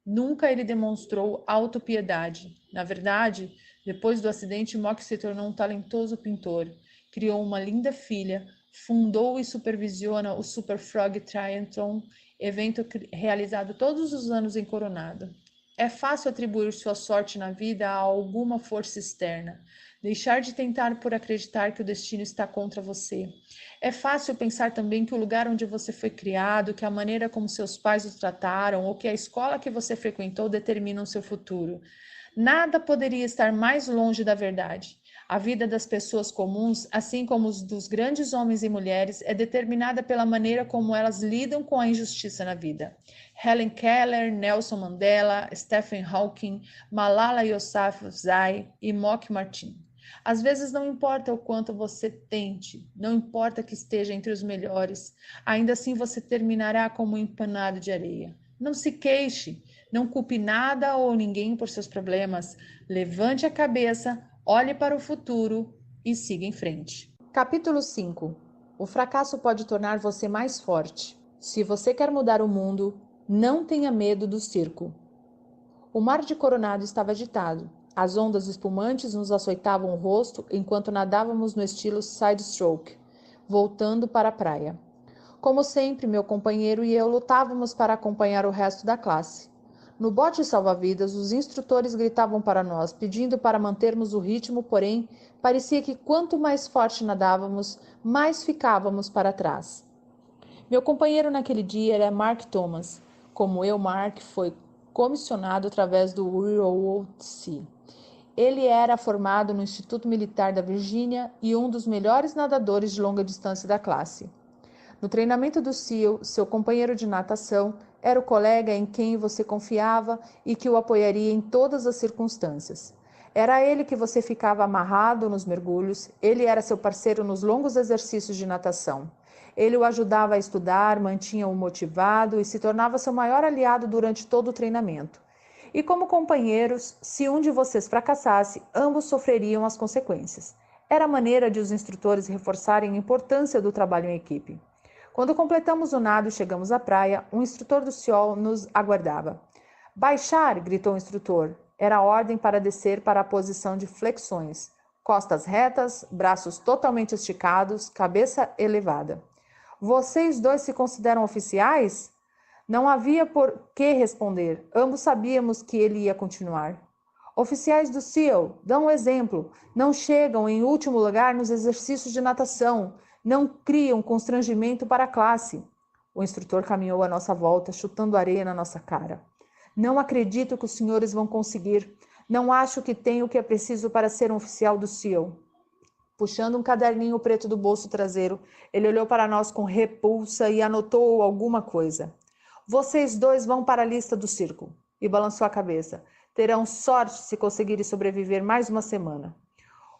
S2: Nunca ele demonstrou autopiedade. Na verdade, depois do acidente, Mock se tornou um talentoso pintor. Criou uma linda filha, fundou e supervisiona o Super Frog Triathlon, evento realizado todos os anos em Coronado. É fácil atribuir sua sorte na vida a alguma força externa, deixar de tentar por acreditar que o destino está contra você. É fácil pensar também que o lugar onde você foi criado, que a maneira como seus pais o trataram ou que a escola que você frequentou determinam seu futuro. Nada poderia estar mais longe da verdade. A vida das pessoas comuns, assim como os dos grandes homens e mulheres, é determinada pela maneira como elas lidam com a injustiça na vida. Helen Keller, Nelson Mandela, Stephen Hawking, Malala Yousafzai e Mock Martin. Às vezes não importa o quanto você tente, não importa que esteja entre os melhores, ainda assim você terminará como um empanado de areia. Não se queixe, não culpe nada ou ninguém por seus problemas. Levante a cabeça, olhe para o futuro e siga em frente. Capítulo 5. O fracasso pode tornar você mais forte. Se você quer mudar o mundo, não tenha medo do circo. O mar de Coronado estava agitado. As ondas espumantes nos açoitavam o rosto enquanto nadávamos no estilo side-stroke, voltando para a praia. Como sempre, meu companheiro e eu lutávamos para acompanhar o resto da classe. No bote salva-vidas, os instrutores gritavam para nós, pedindo para mantermos o ritmo, porém, parecia que quanto mais forte nadávamos, mais ficávamos para trás. Meu companheiro naquele dia era Mark Thomas. Como eu, Mark foi comissionado através do ROTC. Ele era formado no Instituto Militar da Virgínia e um dos melhores nadadores de longa distância da classe. No treinamento do SEAL, seu companheiro de natação era o colega em quem você confiava e que o apoiaria em todas as circunstâncias. Era ele que você ficava amarrado nos mergulhos, ele era seu parceiro nos longos exercícios de natação. Ele o ajudava a estudar, mantinha-o motivado e se tornava seu maior aliado durante todo o treinamento. E como companheiros, se um de vocês fracassasse, ambos sofreriam as consequências. Era a maneira de os instrutores reforçarem a importância do trabalho em equipe. Quando completamos o nado e chegamos à praia, um instrutor do SEAL nos aguardava. Baixar, gritou o instrutor. Era a ordem para descer para a posição de flexões. Costas retas, braços totalmente esticados, cabeça elevada. Vocês dois se consideram oficiais? Não havia por que responder. Ambos sabíamos que ele ia continuar. Oficiais do SEAL, dão um exemplo. Não chegam em último lugar nos exercícios de natação. Não criam constrangimento para a classe. O instrutor caminhou à nossa volta, chutando areia na nossa cara. Não acredito que os senhores vão conseguir. Não acho que tenho o que é preciso para ser um oficial do SEAL. Puxando um caderninho preto do bolso traseiro, ele olhou para nós com repulsa e anotou alguma coisa. Vocês dois vão para a lista do circo. E balançou a cabeça. Terão sorte se conseguirem sobreviver mais uma semana.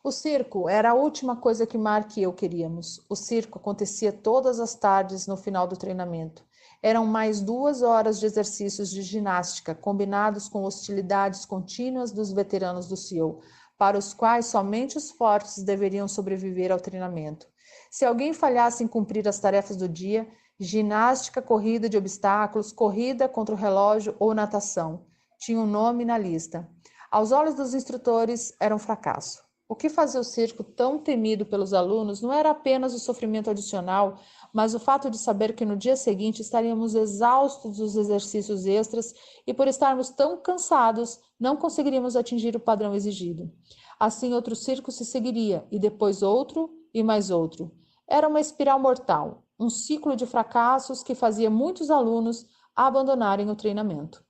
S2: O circo era a última coisa que Mark e eu queríamos. O circo acontecia todas as tardes no final do treinamento. Eram mais 2 horas de exercícios de ginástica, combinados com hostilidades contínuas dos veteranos do SEAL, para os quais somente os fortes deveriam sobreviver ao treinamento. Se alguém falhasse em cumprir as tarefas do dia, ginástica, corrida de obstáculos, corrida contra o relógio ou natação, tinha um nome na lista. Aos olhos dos instrutores, era um fracasso. O que fazia o circo tão temido pelos alunos não era apenas o sofrimento adicional, mas o fato de saber que no dia seguinte estaríamos exaustos dos exercícios extras e por estarmos tão cansados, não conseguiríamos atingir o padrão exigido. Assim, outro circo se seguiria, e depois outro e mais outro. Era uma espiral mortal, um ciclo de fracassos que fazia muitos alunos abandonarem o treinamento.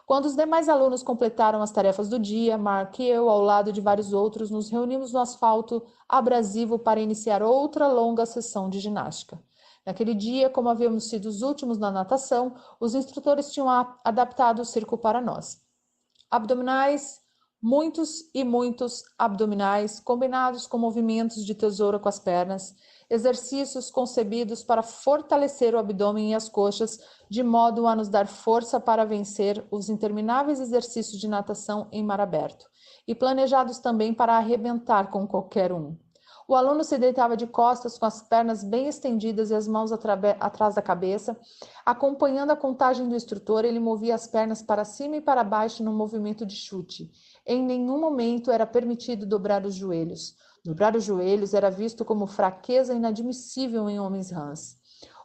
S2: Quando os demais alunos completaram as tarefas do dia, Mark e eu, ao lado de vários outros, nos reunimos no asfalto abrasivo para iniciar outra longa sessão de ginástica. Naquele dia, como havíamos sido os últimos na natação, os instrutores tinham adaptado o circo para nós. Abdominais, muitos e muitos abdominais, combinados com movimentos de tesoura com as pernas, exercícios concebidos para fortalecer o abdômen e as coxas, de modo a nos dar força para vencer os intermináveis exercícios de natação em mar aberto, e planejados também para arrebentar com qualquer um. O aluno se deitava de costas com as pernas bem estendidas e as mãos atrás da cabeça. Acompanhando a contagem do instrutor, ele movia as pernas para cima e para baixo no movimento de chute. Em nenhum momento era permitido dobrar os joelhos. Dobrar os joelhos era visto como fraqueza inadmissível em homens rãs.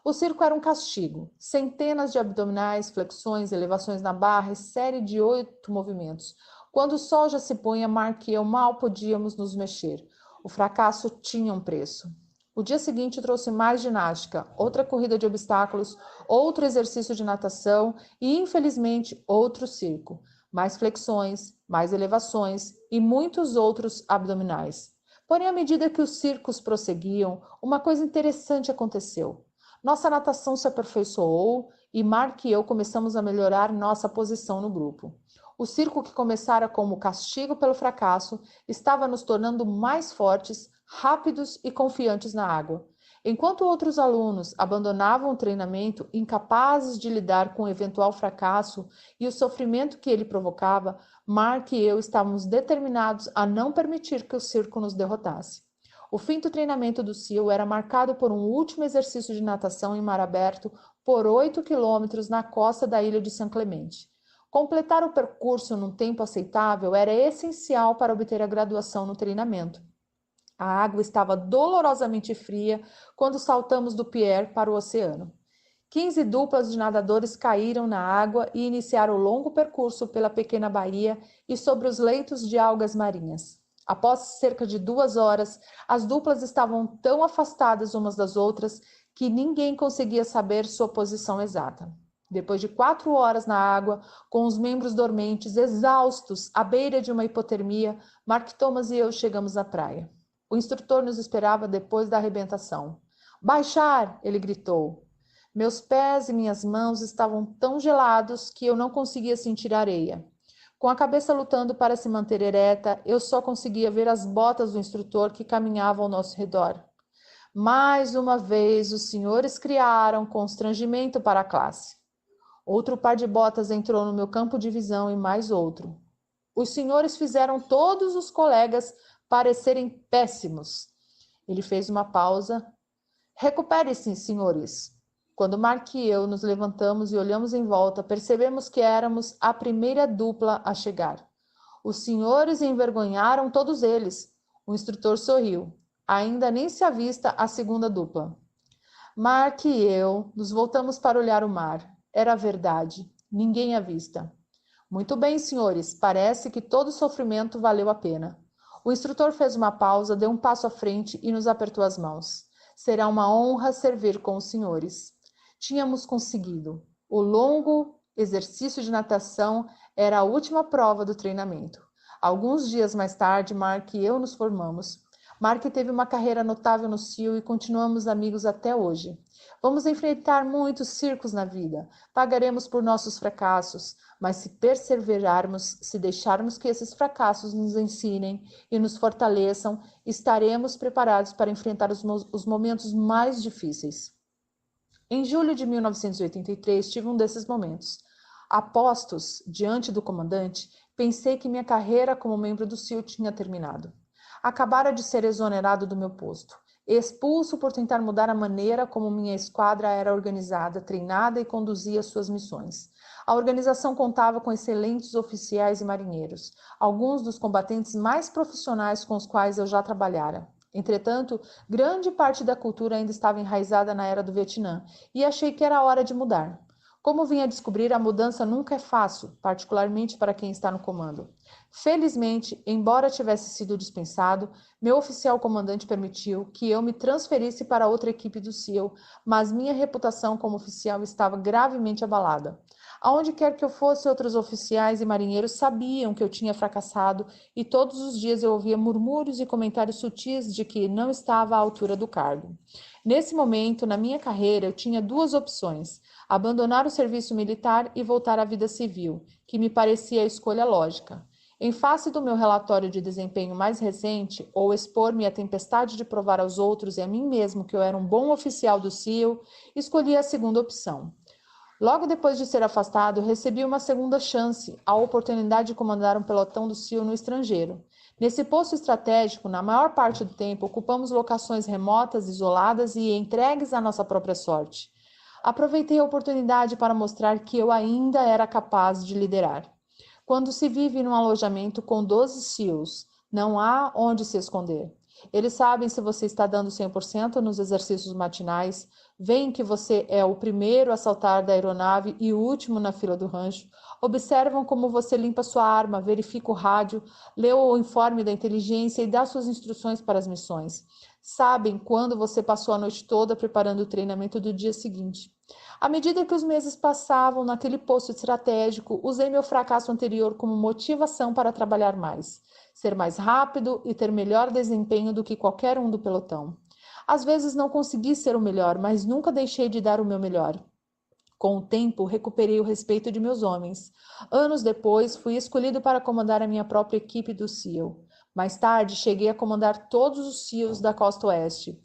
S2: O circo era um castigo. Centenas de abdominais, flexões, elevações na barra e série de 8 movimentos. Quando o sol já se punha, Mark e eu mal podíamos nos mexer. O fracasso tinha um preço. O dia seguinte trouxe mais ginástica, outra corrida de obstáculos, outro exercício de natação e, infelizmente, outro circo. Mais flexões, mais elevações e muitos outros abdominais. Porém, à medida que os circos prosseguiam, uma coisa interessante aconteceu. Nossa natação se aperfeiçoou e Mark e eu começamos a melhorar nossa posição no grupo. O circo, que começara como castigo pelo fracasso, estava nos tornando mais fortes, rápidos e confiantes na água. Enquanto outros alunos abandonavam o treinamento, incapazes de lidar com o eventual fracasso e o sofrimento que ele provocava, Mark e eu estávamos determinados a não permitir que o circo nos derrotasse. O fim do treinamento do SEAL era marcado por um último exercício de natação em mar aberto por 8 quilômetros na costa da ilha de São Clemente. Completar o percurso num tempo aceitável era essencial para obter a graduação no treinamento. A água estava dolorosamente fria quando saltamos do pier para o oceano. 15 duplas de nadadores caíram na água e iniciaram o longo percurso pela pequena baía e sobre os leitos de algas marinhas. Após cerca de 2 horas, as duplas estavam tão afastadas umas das outras que ninguém conseguia saber sua posição exata. Depois de 4 horas na água, com os membros dormentes, exaustos, à beira de uma hipotermia, Mark Thomas e eu chegamos à praia. O instrutor nos esperava depois da arrebentação. "Baixar!" ele gritou. Meus pés e minhas mãos estavam tão gelados que eu não conseguia sentir a areia. Com a cabeça lutando para se manter ereta, eu só conseguia ver as botas do instrutor que caminhava ao nosso redor. Mais uma vez, os senhores criaram constrangimento para a classe. Outro par de botas entrou no meu campo de visão e mais outro. Os senhores fizeram todos os colegas parecerem péssimos. Ele fez uma pausa. "Recupere-se, senhores." Quando Mark e eu nos levantamos e olhamos em volta, percebemos que éramos a primeira dupla a chegar. Os senhores envergonharam todos eles. O instrutor sorriu. Ainda nem se avista a segunda dupla. Mark e eu nos voltamos para olhar o mar. Era verdade. Ninguém avista. "Muito bem, senhores. Parece que todo o sofrimento valeu a pena." O instrutor fez uma pausa, deu um passo à frente e nos apertou as mãos. "Será uma honra servir com os senhores." Tínhamos conseguido. O longo exercício de natação era a última prova do treinamento. Alguns dias mais tarde, Mark e eu nos formamos. Mark teve uma carreira notável no SEAL e continuamos amigos até hoje. Vamos enfrentar muitos circos na vida. Pagaremos por nossos fracassos, mas se perseverarmos, se deixarmos que esses fracassos nos ensinem e nos fortaleçam, estaremos preparados para enfrentar os momentos mais difíceis. Em julho de 1983, tive um desses momentos. Apostos diante do comandante, pensei que minha carreira como membro do SEAL tinha terminado. Acabara de ser exonerado do meu posto, expulso por tentar mudar a maneira como minha esquadra era organizada, treinada e conduzia suas missões. A organização contava com excelentes oficiais e marinheiros, alguns dos combatentes mais profissionais com os quais eu já trabalhara. Entretanto, grande parte da cultura ainda estava enraizada na era do Vietnã e achei que era hora de mudar. Como vim a descobrir, a mudança nunca é fácil, particularmente para quem está no comando. Felizmente, embora tivesse sido dispensado, meu oficial comandante permitiu que eu me transferisse para outra equipe do SEAL, mas minha reputação como oficial estava gravemente abalada. Aonde quer que eu fosse, outros oficiais e marinheiros sabiam que eu tinha fracassado e todos os dias eu ouvia murmúrios e comentários sutis de que não estava à altura do cargo. Nesse momento, na minha carreira, eu tinha 2 opções: abandonar o serviço militar e voltar à vida civil, que me parecia a escolha lógica. Em face do meu relatório de desempenho mais recente, ou expor-me à tempestade de provar aos outros e a mim mesmo que eu era um bom oficial do SEAL, escolhi a segunda opção. Logo depois de ser afastado, recebi uma segunda chance, a oportunidade de comandar um pelotão do SEAL no estrangeiro. Nesse posto estratégico, na maior parte do tempo, ocupamos locações remotas, isoladas e entregues à nossa própria sorte. Aproveitei a oportunidade para mostrar que eu ainda era capaz de liderar. Quando se vive num alojamento com 12 SEALs, não há onde se esconder. Eles sabem se você está dando 100% nos exercícios matinais, veem que você é o primeiro a saltar da aeronave e o último na fila do rancho, observam como você limpa sua arma, verifica o rádio, lê o informe da inteligência e dá suas instruções para as missões. Sabem quando você passou a noite toda preparando o treinamento do dia seguinte. À medida que os meses passavam naquele posto estratégico, usei meu fracasso anterior como motivação para trabalhar mais, ser mais rápido e ter melhor desempenho do que qualquer um do pelotão. Às vezes não consegui ser o melhor, mas nunca deixei de dar o meu melhor. Com o tempo, recuperei o respeito de meus homens. Anos depois, fui escolhido para comandar a minha própria equipe do SEAL. Mais tarde, cheguei a comandar todos os SEALs da costa oeste.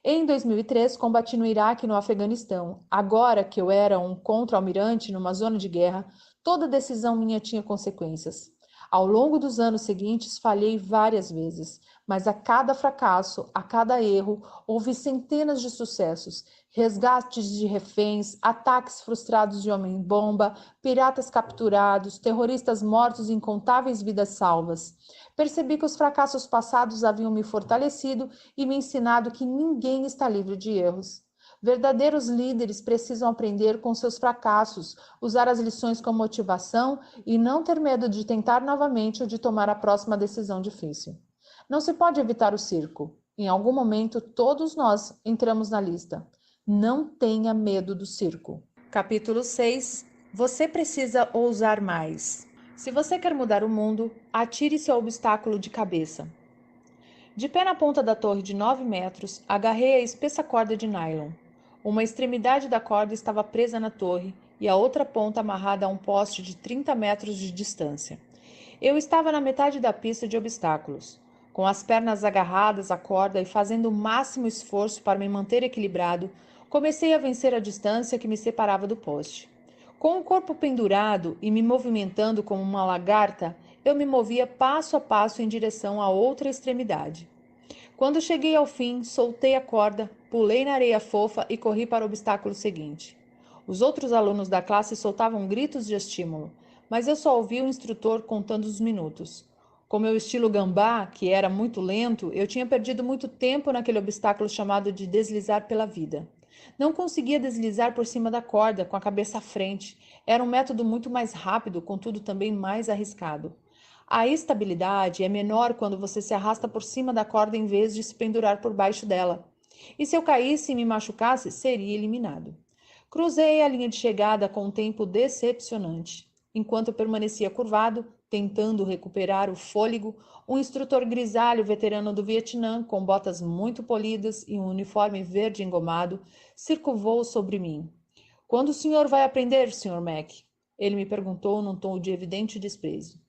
S2: Em 2003, combati no Iraque e no Afeganistão. Agora que eu era um contra-almirante numa zona de guerra, toda decisão minha tinha consequências. Ao longo dos anos seguintes, falhei várias vezes, mas a cada fracasso, a cada erro, houve centenas de sucessos, resgates de reféns, ataques frustrados de homem-bomba, piratas capturados, terroristas mortos e incontáveis vidas salvas. Percebi que os fracassos passados haviam me fortalecido e me ensinado que ninguém está livre de erros. Verdadeiros líderes precisam aprender com seus fracassos, usar as lições como motivação e não ter medo de tentar novamente ou de tomar a próxima decisão difícil. Não se pode evitar o circo. Em algum momento, todos nós entramos na lista. Não tenha medo do circo. Capítulo 6. Você precisa ousar mais. Se você quer mudar o mundo, atire-se ao obstáculo de cabeça. De pé na ponta da torre de 9 metros, agarrei a espessa corda de nylon. Uma extremidade da corda estava presa na torre e a outra ponta amarrada a um poste de 30 metros de distância. Eu estava na metade da pista de obstáculos. Com as pernas agarradas à corda e fazendo o máximo esforço para me manter equilibrado, comecei a vencer a distância que me separava do poste. Com o corpo pendurado e me movimentando como uma lagarta, eu me movia passo a passo em direção à outra extremidade. Quando cheguei ao fim, soltei a corda, pulei na areia fofa e corri para o obstáculo seguinte. Os outros alunos da classe soltavam gritos de estímulo, mas eu só ouvi o instrutor contando os minutos. Com meu estilo gambá, que era muito lento, eu tinha perdido muito tempo naquele obstáculo chamado de deslizar pela vida. Não conseguia deslizar por cima da corda, com a cabeça à frente. Era um método muito mais rápido, contudo também mais arriscado. A estabilidade é menor quando você se arrasta por cima da corda em vez de se pendurar por baixo dela. E se eu caísse e me machucasse, seria eliminado. Cruzei a linha de chegada com um tempo decepcionante. Enquanto eu permanecia curvado, tentando recuperar o fôlego, um instrutor grisalho veterano do Vietnã, com botas muito polidas e um uniforme verde engomado, circulou sobre mim. "Quando o senhor vai aprender, Sr. Mac?" Ele me perguntou num tom de evidente desprezo.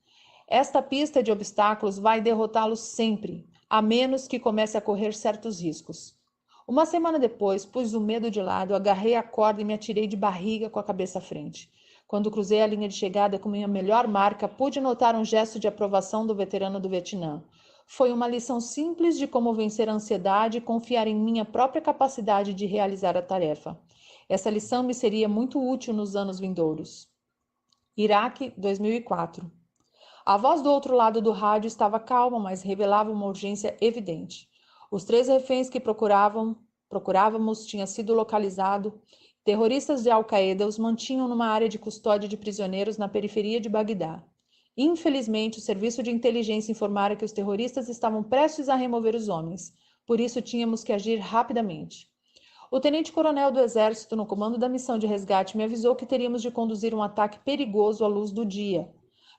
S2: "Esta pista de obstáculos vai derrotá-lo sempre, a menos que comece a correr certos riscos." Uma semana depois, pus o medo de lado, agarrei a corda e me atirei de barriga com a cabeça à frente. Quando cruzei a linha de chegada com minha melhor marca, pude notar um gesto de aprovação do veterano do Vietnã. Foi uma lição simples de como vencer a ansiedade e confiar em minha própria capacidade de realizar a tarefa. Essa lição me seria muito útil nos anos vindouros. Iraque, 2004. A voz do outro lado do rádio estava calma, mas revelava uma urgência evidente. Os 3 reféns que procurávamos tinham sido localizados. Terroristas de Al-Qaeda os mantinham numa área de custódia de prisioneiros na periferia de Bagdá. Infelizmente, o serviço de inteligência informara que os terroristas estavam prestes a remover os homens. Por isso, tínhamos que agir rapidamente. O tenente-coronel do Exército, no comando da missão de resgate, me avisou que teríamos de conduzir um ataque perigoso à luz do dia.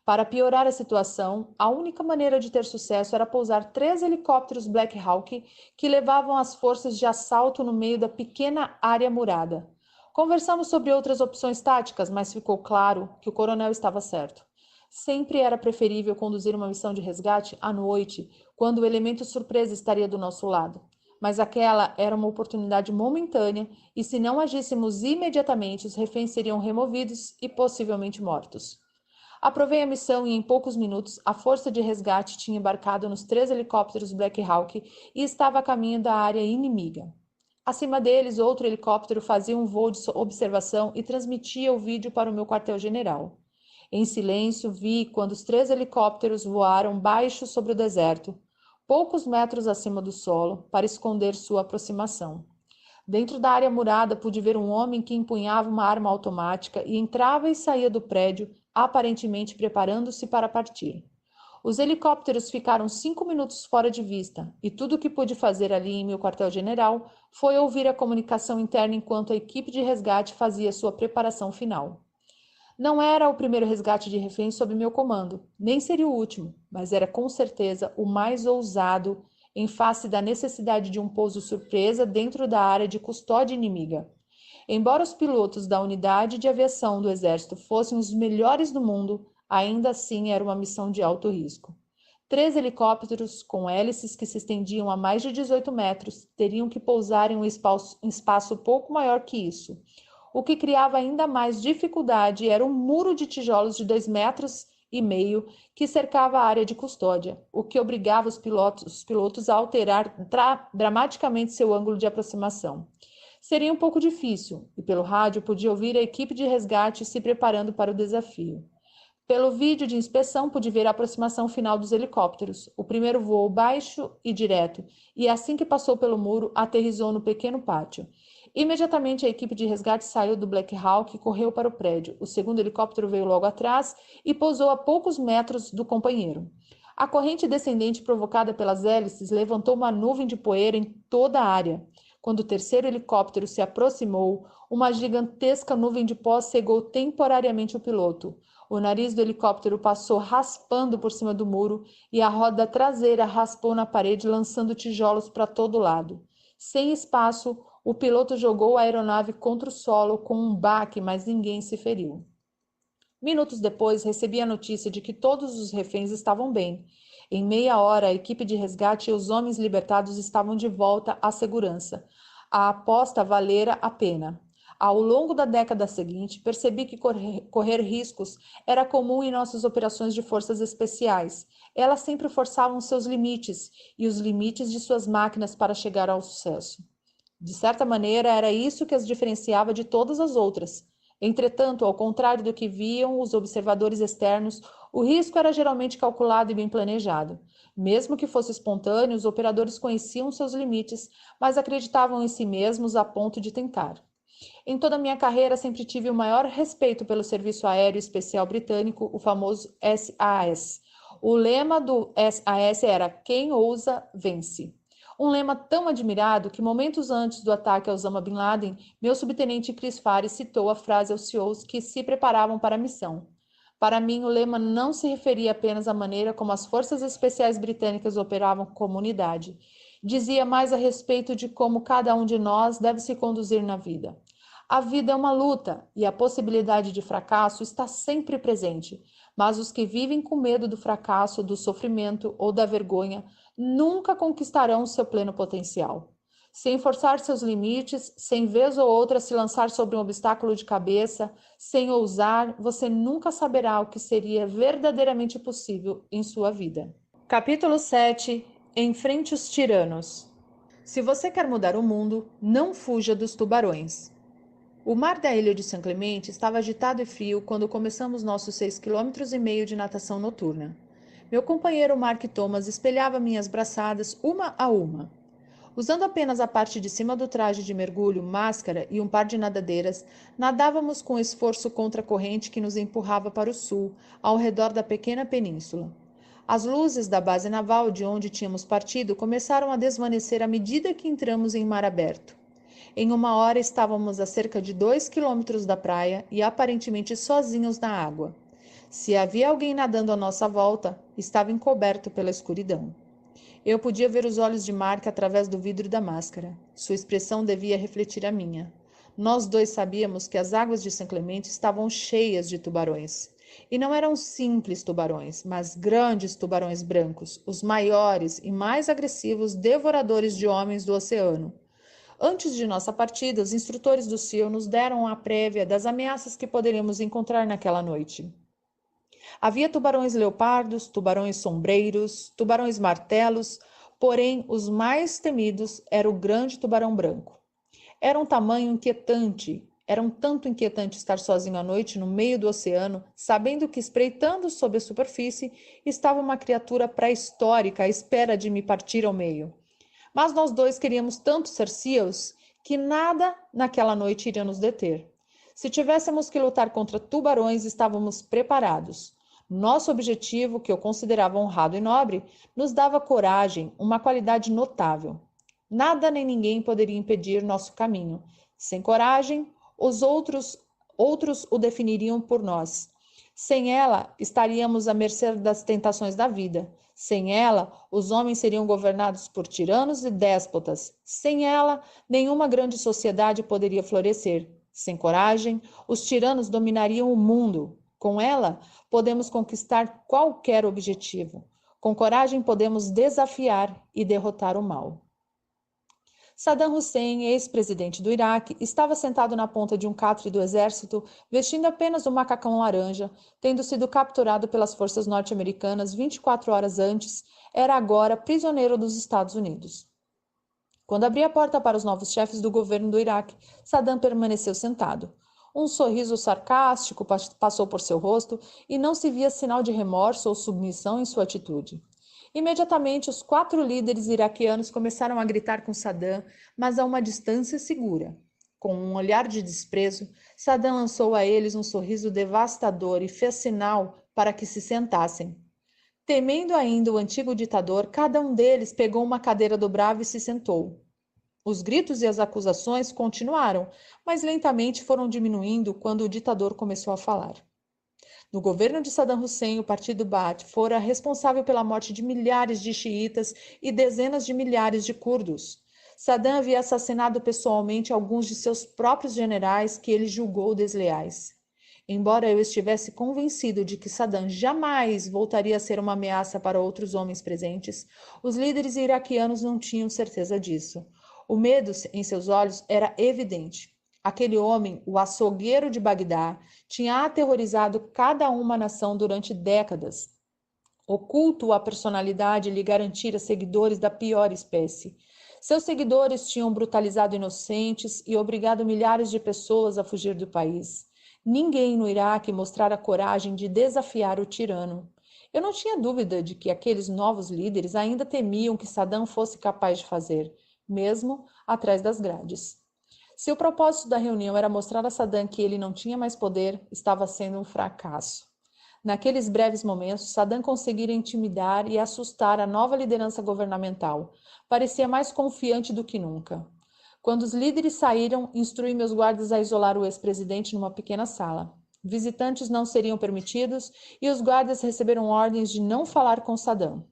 S2: Para piorar a situação, a única maneira de ter sucesso era pousar 3 helicópteros Black Hawk que levavam as forças de assalto no meio da pequena área murada. Conversamos sobre outras opções táticas, mas ficou claro que o coronel estava certo. Sempre era preferível conduzir uma missão de resgate à noite, quando o elemento surpresa estaria do nosso lado. Mas aquela era uma oportunidade momentânea e, se não agíssemos imediatamente, os reféns seriam removidos e possivelmente mortos. Aprovei a missão e, em poucos minutos, a força de resgate tinha embarcado nos 3 helicópteros Black Hawk e estava a caminho da área inimiga. Acima deles, outro helicóptero fazia um voo de observação e transmitia o vídeo para o meu quartel-general. Em silêncio, vi quando os 3 helicópteros voaram baixo sobre o deserto. poucos metros acima do solo, para esconder sua aproximação. Dentro da área murada, pude ver um homem que empunhava uma arma automática e entrava e saía do prédio, aparentemente preparando-se para partir. Os helicópteros ficaram 5 minutos fora de vista, e tudo o que pude fazer ali em meu quartel-general foi ouvir a comunicação interna enquanto a equipe de resgate fazia sua preparação final. Não era o primeiro resgate de reféns sob meu comando, nem seria o último, mas era com certeza o mais ousado em face da necessidade de um pouso surpresa dentro da área de custódia inimiga. Embora os pilotos da unidade de aviação do Exército fossem os melhores do mundo, ainda assim era uma missão de alto risco. 3 helicópteros com hélices que se estendiam a mais de 18 metros teriam que pousar em um espaço pouco maior que isso. O que criava ainda mais dificuldade era um muro de tijolos de 2,5 metros que cercava a área de custódia, o que obrigava os pilotos a alterar dramaticamente seu ângulo de aproximação. Seria um pouco difícil, e pelo rádio podia ouvir a equipe de resgate se preparando para o desafio. Pelo vídeo de inspeção, pude ver a aproximação final dos helicópteros. O primeiro voou baixo e direto, e assim que passou pelo muro, aterrissou no pequeno pátio. Imediatamente, a equipe de resgate saiu do Black Hawk e correu para o prédio. O segundo helicóptero veio logo atrás e pousou a poucos metros do companheiro. A corrente descendente provocada pelas hélices levantou uma nuvem de poeira em toda a área. Quando o terceiro helicóptero se aproximou, uma gigantesca nuvem de pó cegou temporariamente o piloto. O nariz do helicóptero passou raspando por cima do muro e a roda traseira raspou na parede, lançando tijolos para todo lado. Sem espaço, o piloto jogou a aeronave contra o solo com um baque, mas ninguém se feriu. Minutos depois, recebi a notícia de que todos os reféns estavam bem. Em meia hora, a equipe de resgate e os homens libertados estavam de volta à segurança. A aposta valera a pena. Ao longo da década seguinte, percebi que correr riscos era comum em nossas operações de forças especiais. Elas sempre forçavam seus limites e os limites de suas máquinas para chegar ao sucesso. De certa maneira, era isso que as diferenciava de todas as outras. Entretanto, ao contrário do que viam os observadores externos, o risco era geralmente calculado e bem planejado. Mesmo que fosse espontâneo, os operadores conheciam seus limites, mas acreditavam em si mesmos a ponto de tentar. Em toda a minha carreira, sempre tive o maior respeito pelo Serviço Aéreo Especial Britânico, o famoso SAS. O lema do SAS era "Quem ousa, vence". Um lema tão admirado que, momentos antes do ataque a Osama Bin Laden, meu subtenente Chris Fares citou a frase aos CEOs que se preparavam para a missão. Para mim, o lema não se referia apenas à maneira como as forças especiais britânicas operavam como unidade. Dizia mais a respeito de como cada um de nós deve se conduzir na vida. A vida é uma luta e a possibilidade de fracasso está sempre presente, mas os que vivem com medo do fracasso, do sofrimento ou da vergonha nunca conquistarão seu pleno potencial. Sem forçar seus limites, sem vez ou outra se lançar sobre um obstáculo de cabeça, sem ousar, você nunca saberá o que seria verdadeiramente possível em sua vida. Capítulo 7. Enfrente os tiranos. Se você quer mudar o mundo, não fuja dos tubarões. O mar da ilha de São Clemente estava agitado e frio quando começamos nossos 6,5 km de natação noturna. Meu companheiro Mark Thomas espelhava minhas braçadas uma a uma. Usando apenas a parte de cima do traje de mergulho, máscara e um par de nadadeiras, nadávamos com esforço contra a corrente que nos empurrava para o sul, ao redor da pequena península. As luzes da base naval de onde tínhamos partido começaram a desvanecer à medida que entramos em mar aberto. Em 1 hora estávamos a cerca de 2 quilômetros da praia e aparentemente sozinhos na água. Se havia alguém nadando à nossa volta, estava encoberto pela escuridão. Eu podia ver os olhos de Mark através do vidro da máscara. Sua expressão devia refletir a minha. Nós dois sabíamos que as águas de São Clemente estavam cheias de tubarões. E não eram simples tubarões, mas grandes tubarões brancos, os maiores e mais agressivos devoradores de homens do oceano. Antes de nossa partida, os instrutores do SEAL nos deram a prévia das ameaças que poderíamos encontrar naquela noite. Havia tubarões leopardos, tubarões sombreiros, tubarões martelos, porém os mais temidos era o grande tubarão branco. Era um tamanho inquietante, Era um tanto inquietante estar sozinho à noite no meio do oceano, sabendo que, espreitando sob a superfície, estava uma criatura pré-histórica à espera de me partir ao meio. Mas nós dois queríamos tanto ser seals que nada naquela noite iria nos deter. Se tivéssemos que lutar contra tubarões, estávamos preparados. Nosso objetivo, que eu considerava honrado e nobre, nos dava coragem, uma qualidade notável. Nada nem ninguém poderia impedir nosso caminho. Sem coragem, os outros o definiriam por nós. Sem ela, estaríamos à mercê das tentações da vida. Sem ela, os homens seriam governados por tiranos e déspotas. Sem ela, nenhuma grande sociedade poderia florescer. Sem coragem, os tiranos dominariam o mundo. Com ela, podemos conquistar qualquer objetivo. Com coragem, podemos desafiar e derrotar o mal. Saddam Hussein, ex-presidente do Iraque, estava sentado na ponta de um catre do exército, vestindo apenas um macacão laranja, tendo sido capturado pelas forças norte-americanas 24 horas antes, era agora prisioneiro dos Estados Unidos. Quando abri a porta para os novos chefes do governo do Iraque, Saddam permaneceu sentado. Um sorriso sarcástico passou por seu rosto e não se via sinal de remorso ou submissão em sua atitude. Imediatamente, os 4 líderes iraquianos começaram a gritar com Saddam, mas a uma distância segura. Com um olhar de desprezo, Saddam lançou a eles um sorriso devastador e fez sinal para que se sentassem. Temendo ainda o antigo ditador, cada um deles pegou uma cadeira dobrável e se sentou. Os gritos e as acusações continuaram, mas lentamente foram diminuindo quando o ditador começou a falar. No governo de Saddam Hussein, o partido Baath fora responsável pela morte de milhares de xiitas e dezenas de milhares de curdos. Saddam havia assassinado pessoalmente alguns de seus próprios generais que ele julgou desleais. Embora eu estivesse convencido de que Saddam jamais voltaria a ser uma ameaça para outros homens presentes, os líderes iraquianos não tinham certeza disso. O medo em seus olhos era evidente. Aquele homem, o açougueiro de Bagdá, tinha aterrorizado cada uma nação durante décadas. Oculto à personalidade lhe garantira seguidores da pior espécie. Seus seguidores tinham brutalizado inocentes e obrigado milhares de pessoas a fugir do país. Ninguém no Iraque mostrara coragem de desafiar o tirano. Eu não tinha dúvida de que aqueles novos líderes ainda temiam que Saddam fosse capaz de fazer, mesmo atrás das grades. Se o propósito da reunião era mostrar a Saddam que ele não tinha mais poder, estava sendo um fracasso. Naqueles breves momentos, Saddam conseguira intimidar e assustar a nova liderança governamental. Parecia mais confiante do que nunca. Quando os líderes saíram, instruí meus guardas a isolar o ex-presidente numa pequena sala. Visitantes não seriam permitidos e os guardas receberam ordens de não falar com Saddam.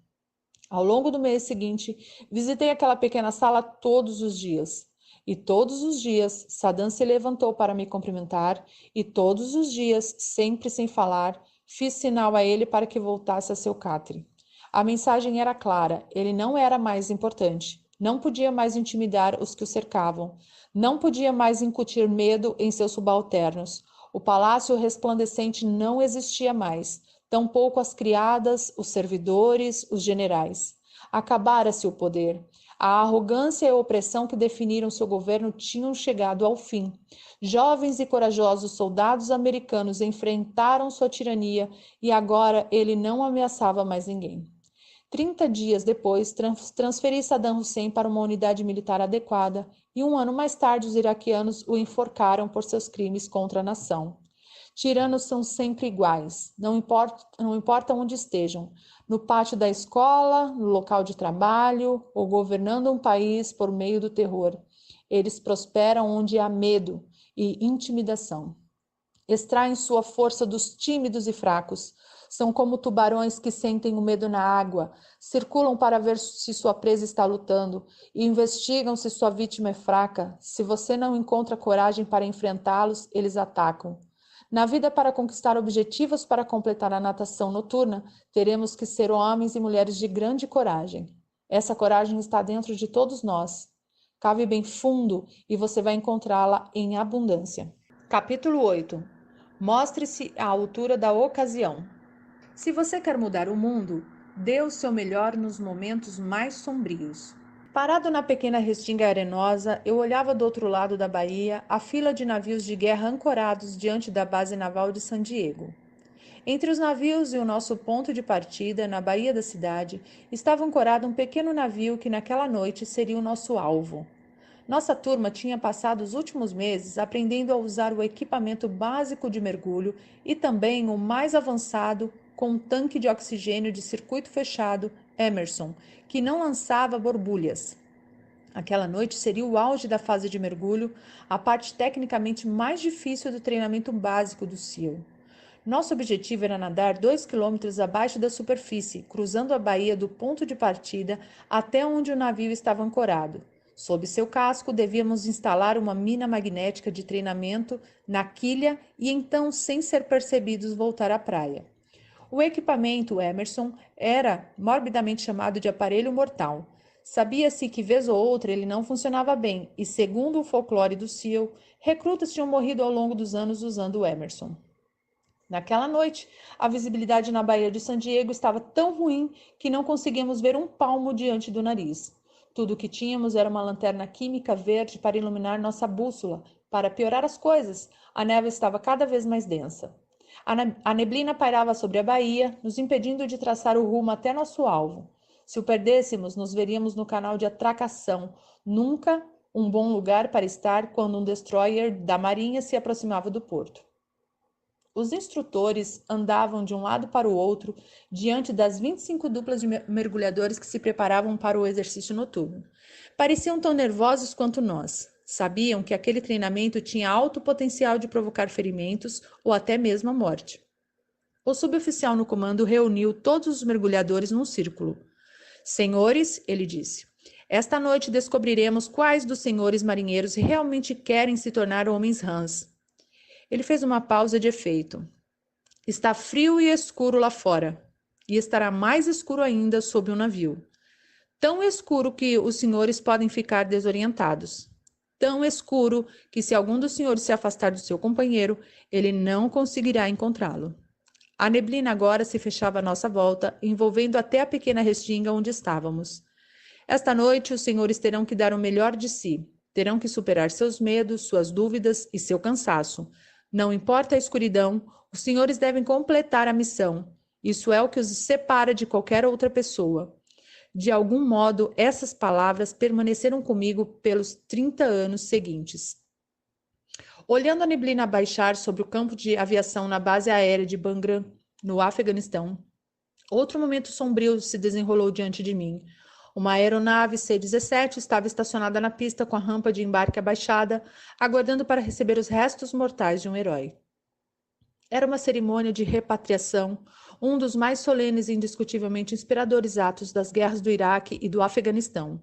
S2: Ao longo do mês seguinte, visitei aquela pequena sala todos os dias. E todos os dias, Saddam se levantou para me cumprimentar e todos os dias, sempre sem falar, fiz sinal a ele para que voltasse a seu catre. A mensagem era clara, ele não era mais importante. Não podia mais intimidar os que o cercavam. Não podia mais incutir medo em seus subalternos. O palácio resplandecente não existia mais. Tampouco as criadas, os servidores, os generais. Acabara-se o poder. A arrogância e a opressão que definiram seu governo tinham chegado ao fim. Jovens e corajosos soldados americanos enfrentaram sua tirania e agora ele não ameaçava mais ninguém. 30 dias depois, transferi Saddam Hussein para uma unidade militar adequada e 1 ano mais tarde os iraquianos o enforcaram por seus crimes contra a nação. Tiranos são sempre iguais, não importa onde estejam, no pátio da escola, no local de trabalho ou governando um país por meio do terror. Eles prosperam onde há medo e intimidação. Extraem sua força dos tímidos e fracos. São como tubarões que sentem o medo na água, circulam para ver se sua presa está lutando e investigam se sua vítima é fraca. Se você não encontra coragem para enfrentá-los, eles atacam. Na vida, para conquistar objetivos para completar a natação noturna, teremos que ser homens e mulheres de grande coragem. Essa coragem está dentro de todos nós. Cave bem fundo e você vai encontrá-la em abundância. Capítulo 8. Mostre-se à altura da ocasião. Se você quer mudar o mundo, dê o seu melhor nos momentos mais sombrios. Parado na pequena restinga arenosa, eu olhava do outro lado da baía a fila de navios de guerra ancorados diante da base naval de San Diego. Entre os navios e o nosso ponto de partida, na baía da cidade, estava ancorado um pequeno navio que naquela noite seria o nosso alvo. Nossa turma tinha passado os últimos meses aprendendo a usar o equipamento básico de mergulho e também o mais avançado com um tanque de oxigênio de circuito fechado Emerson, que não lançava borbulhas. Aquela noite seria o auge da fase de mergulho, a parte tecnicamente mais difícil do treinamento básico do SEAL. Nosso objetivo era nadar 2 quilômetros abaixo da superfície, cruzando a baía do ponto de partida até onde o navio estava ancorado. Sob seu casco, devíamos instalar uma mina magnética de treinamento na quilha e então, sem ser percebidos, voltar à praia. O equipamento Emerson era morbidamente chamado de aparelho mortal. Sabia-se que vez ou outra ele não funcionava bem e, segundo o folclore do SEAL, recrutas tinham morrido ao longo dos anos usando o Emerson. Naquela noite, a visibilidade na Baía de San Diego estava tão ruim que não conseguíamos ver um palmo diante do nariz. Tudo o que tínhamos era uma lanterna química verde para iluminar nossa bússola. Para piorar as coisas, a neve estava cada vez mais densa. A neblina pairava sobre a baía, nos impedindo de traçar o rumo até nosso alvo. Se o perdêssemos, nos veríamos no canal de atracação. Nunca um bom lugar para estar quando um destroyer da marinha se aproximava do porto. Os instrutores andavam de um lado para o outro, diante das 25 duplas de mergulhadores que se preparavam para o exercício noturno. Pareciam tão nervosos quanto nós. Sabiam que aquele treinamento tinha alto potencial de provocar ferimentos ou até mesmo a morte. O suboficial no comando reuniu todos os mergulhadores num círculo. Senhores, ele disse, esta noite descobriremos quais dos senhores marinheiros realmente querem se tornar homens rãs. Ele fez uma pausa de efeito. Está frio e escuro lá fora, e estará mais escuro ainda sob o navio. Tão escuro que os senhores podem ficar desorientados. Tão escuro que se algum dos senhores se afastar do seu companheiro, ele não conseguirá encontrá-lo. A neblina agora se fechava à nossa volta, envolvendo até a pequena restinga onde estávamos. Esta noite, os senhores terão que dar o melhor de si. Terão que superar seus medos, suas dúvidas e seu cansaço. Não importa a escuridão, os senhores devem completar a missão. Isso é o que os separa de qualquer outra pessoa. De algum modo, essas palavras permaneceram comigo pelos 30 anos seguintes. Olhando a neblina baixar sobre o campo de aviação na base aérea de Bagram, no Afeganistão, outro momento sombrio se desenrolou diante de mim. Uma aeronave C-17 estava estacionada na pista com a rampa de embarque abaixada, aguardando para receber os restos mortais de um herói. Era uma cerimônia de repatriação, um dos mais solenes e indiscutivelmente inspiradores atos das guerras do Iraque e do Afeganistão.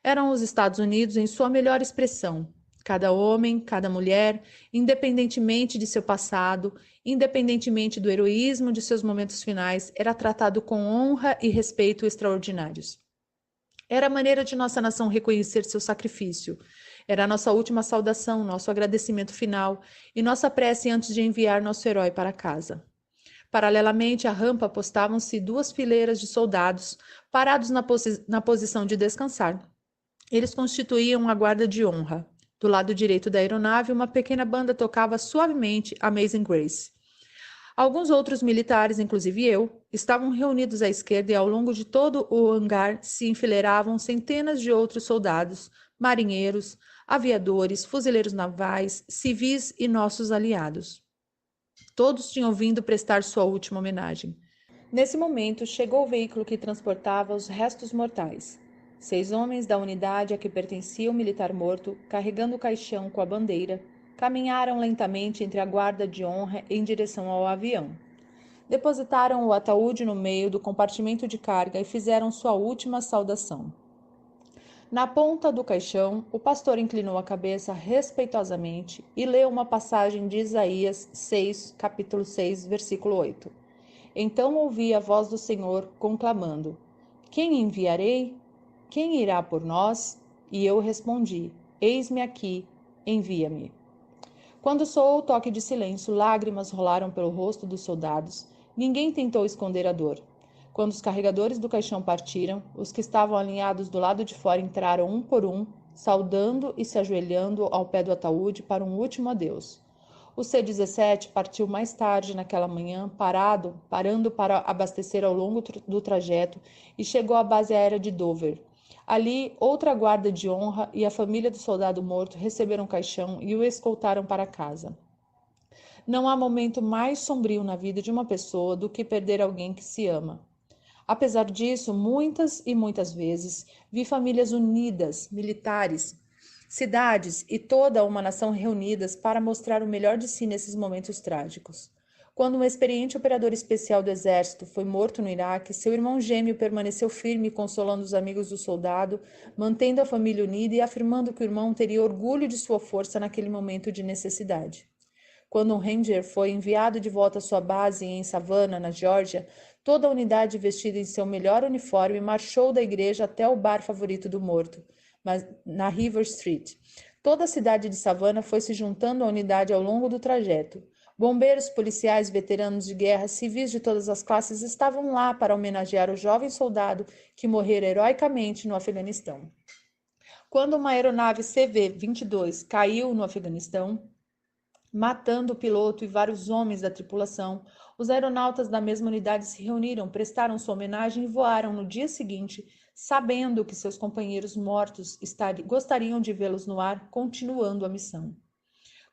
S2: Eram os Estados Unidos em sua melhor expressão. Cada homem, cada mulher, independentemente de seu passado, independentemente do heroísmo de seus momentos finais, era tratado com honra e respeito extraordinários. Era a maneira de nossa nação reconhecer seu sacrifício. Era a nossa última saudação, nosso agradecimento final e nossa prece antes de enviar nosso herói para casa. Paralelamente à rampa postavam-se 2 fileiras de soldados, parados na posição de descansar. Eles constituíam a guarda de honra. Do lado direito da aeronave, uma pequena banda tocava suavemente Amazing Grace. Alguns outros militares, inclusive eu, estavam reunidos à esquerda e ao longo de todo o hangar se enfileiravam centenas de outros soldados, marinheiros, aviadores, fuzileiros navais, civis e nossos aliados. Todos tinham vindo prestar sua última homenagem. Nesse momento, chegou o veículo que transportava os restos mortais. 6 homens da unidade a que pertencia o militar morto, carregando o caixão com a bandeira, caminharam lentamente entre a guarda de honra em direção ao avião. Depositaram o ataúde no meio do compartimento de carga e fizeram sua última saudação. Na ponta do caixão, o pastor inclinou a cabeça respeitosamente e leu uma passagem de Isaías 6, capítulo 6, versículo 8. Então ouvi a voz do Senhor conclamando: Quem enviarei? Quem irá por nós? E eu respondi: Eis-me aqui, envia-me. Quando soou o toque de silêncio, lágrimas rolaram pelo rosto dos soldados. Ninguém tentou esconder a dor. Quando os carregadores do caixão partiram, os que estavam alinhados do lado de fora entraram um por um, saudando e se ajoelhando ao pé do ataúde para um último adeus. O C-17 partiu mais tarde naquela manhã, parando para abastecer ao longo do trajeto e chegou à base aérea de Dover. Ali, outra guarda de honra e a família do soldado morto receberam o caixão e o escoltaram para casa. Não há momento mais sombrio na vida de uma pessoa do que perder alguém que se ama. Apesar disso, muitas e muitas vezes vi famílias unidas, militares, cidades e toda uma nação reunidas para mostrar o melhor de si nesses momentos trágicos. Quando um experiente operador especial do exército foi morto no Iraque, seu irmão gêmeo permaneceu firme consolando os amigos do soldado, mantendo a família unida e afirmando que o irmão teria orgulho de sua força naquele momento de necessidade. Quando um Ranger foi enviado de volta à sua base em Savannah, na Geórgia, toda a unidade vestida em seu melhor uniforme marchou da igreja até o bar favorito do morto, na River Street. Toda a cidade de Savannah foi se juntando à unidade ao longo do trajeto. Bombeiros, policiais, veteranos de guerra, civis de todas as classes estavam lá para homenagear o jovem soldado que morrera heroicamente no Afeganistão. Quando uma aeronave CV-22 caiu no Afeganistão, matando o piloto e vários homens da tripulação, os aeronautas da mesma unidade se reuniram, prestaram sua homenagem e voaram no dia seguinte, sabendo que seus companheiros mortos gostariam de vê-los no ar, continuando a missão.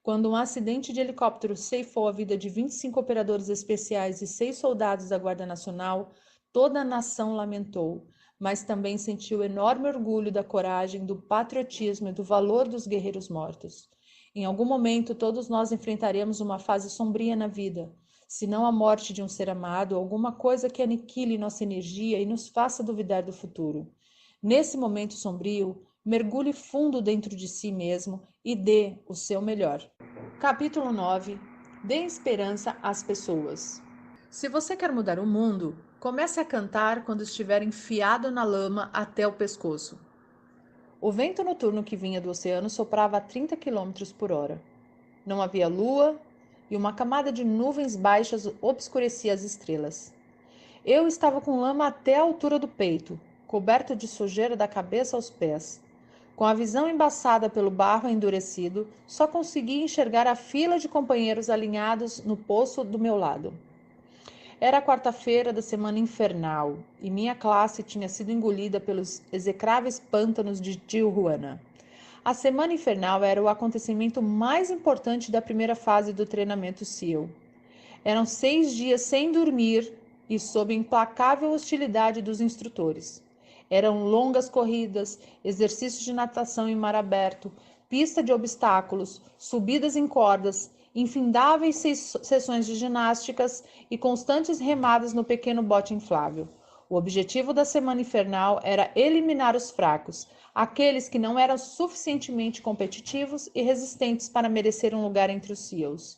S2: Quando um acidente de helicóptero ceifou a vida de 25 operadores especiais e 6 soldados da Guarda Nacional, toda a nação lamentou, mas também sentiu enorme orgulho da coragem, do patriotismo e do valor dos guerreiros mortos. Em algum momento, todos nós enfrentaremos uma fase sombria na vida, se não a morte de um ser amado, alguma coisa que aniquile nossa energia e nos faça duvidar do futuro. Nesse momento sombrio, mergulhe fundo dentro de si mesmo e dê o seu melhor. Capítulo 9. Dê esperança às pessoas. Se você quer mudar o mundo, comece a cantar quando estiver enfiado na lama até o pescoço. O vento noturno que vinha do oceano soprava a 30 km por hora. Não havia lua e uma camada de nuvens baixas obscurecia as estrelas. Eu estava com lama até a altura do peito, coberto de sujeira da cabeça aos pés. Com a visão embaçada pelo barro endurecido, só conseguia enxergar a fila de companheiros alinhados no poço do meu lado. Era a quarta-feira da semana infernal e minha classe tinha sido engolida pelos execráveis pântanos de Tijuana. A semana infernal era o acontecimento mais importante da primeira fase do treinamento SEAL. Eram 6 dias sem dormir e sob implacável hostilidade dos instrutores. Eram longas corridas, exercícios de natação em mar aberto, pista de obstáculos, subidas em cordas, infindáveis sessões de ginásticas e constantes remadas no pequeno bote inflável. O objetivo da semana infernal era eliminar os fracos, aqueles que não eram suficientemente competitivos e resistentes para merecer um lugar entre os SEALs.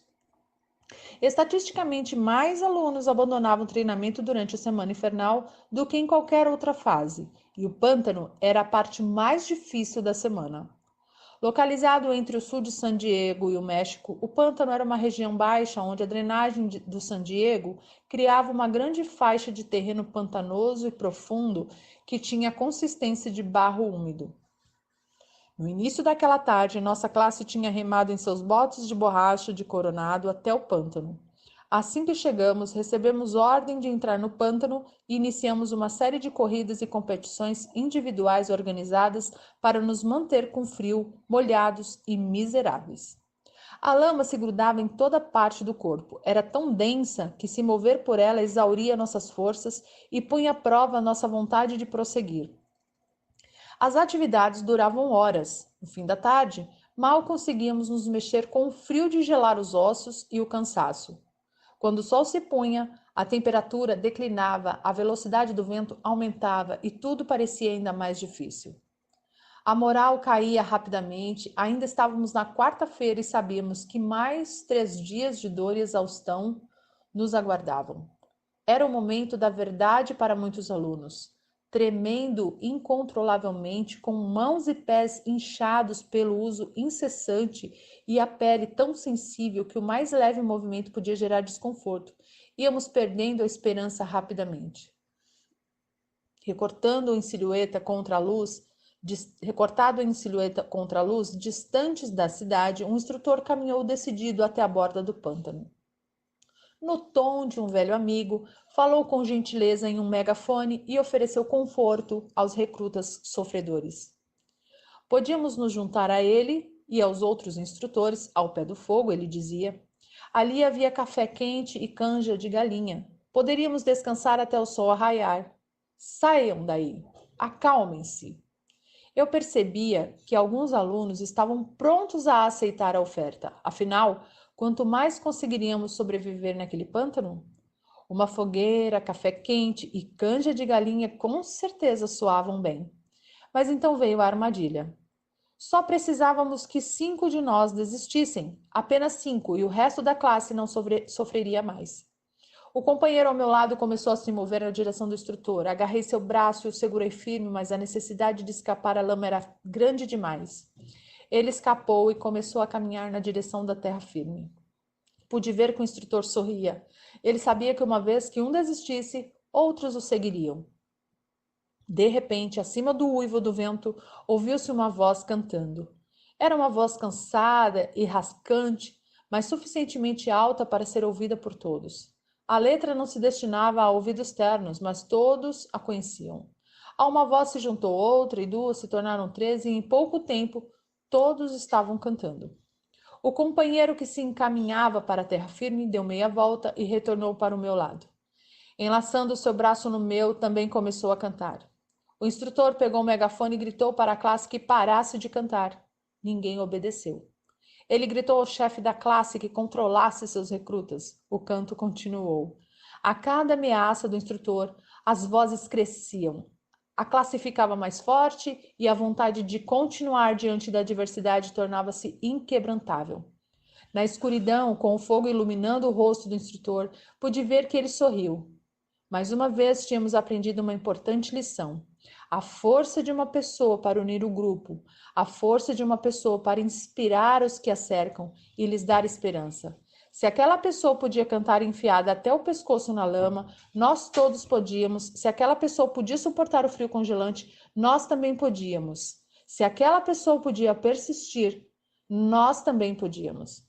S2: Estatisticamente, mais alunos abandonavam o treinamento durante a semana infernal do que em qualquer outra fase, e o pântano era a parte mais difícil da semana. Localizado entre o sul de San Diego e o México, o pântano era uma região baixa onde a drenagem do San Diego criava uma grande faixa de terreno pantanoso e profundo que tinha consistência de barro úmido. No início daquela tarde, nossa classe tinha remado em seus botes de borracha de Coronado até o pântano. Assim que chegamos, recebemos ordem de entrar no pântano e iniciamos uma série de corridas e competições individuais organizadas para nos manter com frio, molhados e miseráveis. A lama se grudava em toda parte do corpo. Era tão densa que se mover por ela exauria nossas forças e punha à prova nossa vontade de prosseguir. As atividades duravam horas. No fim da tarde, mal conseguíamos nos mexer com o frio de gelar os ossos e o cansaço. Quando o sol se punha, a temperatura declinava, a velocidade do vento aumentava e tudo parecia ainda mais difícil. A moral caía rapidamente, ainda estávamos na quarta-feira e sabíamos que mais 3 dias de dor e exaustão nos aguardavam. Era o momento da verdade para muitos alunos. Tremendo incontrolavelmente, com mãos e pés inchados pelo uso incessante e a pele tão sensível que o mais leve movimento podia gerar desconforto, íamos perdendo a esperança rapidamente. Recortado em silhueta contra a luz, distantes da cidade, um instrutor caminhou decidido até a borda do pântano. No tom de um velho amigo, falou com gentileza em um megafone e ofereceu conforto aos recrutas sofredores. Podíamos nos juntar a ele e aos outros instrutores ao pé do fogo, ele dizia. Ali havia café quente e canja de galinha. Poderíamos descansar até o sol arraiar. Saiam daí, acalmem-se. Eu percebia que alguns alunos estavam prontos a aceitar a oferta. Afinal, quanto mais conseguiríamos sobreviver naquele pântano? Uma fogueira, café quente e canja de galinha com certeza soavam bem. Mas então veio a armadilha. Só precisávamos que 5 de nós desistissem, apenas 5, e o resto da classe não sofreria mais. O companheiro ao meu lado começou a se mover na direção do instrutor. Agarrei seu braço e o segurei firme, mas a necessidade de escapar à lama era grande demais. Ele escapou e começou a caminhar na direção da terra firme. Pude ver que o instrutor sorria. Ele sabia que uma vez que um desistisse, outros o seguiriam. De repente, acima do uivo do vento, ouviu-se uma voz cantando. Era uma voz cansada e rascante, mas suficientemente alta para ser ouvida por todos. A letra não se destinava a ouvidos ternos, mas todos a conheciam. A uma voz se juntou outra, e duas se tornaram 13, e em pouco tempo todos estavam cantando. O companheiro que se encaminhava para a terra firme deu meia volta e retornou para o meu lado. Enlaçando seu braço no meu, também começou a cantar. O instrutor pegou o megafone e gritou para a classe que parasse de cantar. Ninguém obedeceu. Ele gritou ao chefe da classe que controlasse seus recrutas. O canto continuou. A cada ameaça do instrutor, as vozes cresciam. A classe ficava mais forte e a vontade de continuar diante da adversidade tornava-se inquebrantável. Na escuridão, com o fogo iluminando o rosto do instrutor, pude ver que ele sorriu. Mais uma vez tínhamos aprendido uma importante lição. A força de uma pessoa para unir o grupo, a força de uma pessoa para inspirar os que a cercam e lhes dar esperança. Se aquela pessoa podia cantar enfiada até o pescoço na lama, nós todos podíamos. Se aquela pessoa podia suportar o frio congelante, nós também podíamos. Se aquela pessoa podia persistir, nós também podíamos.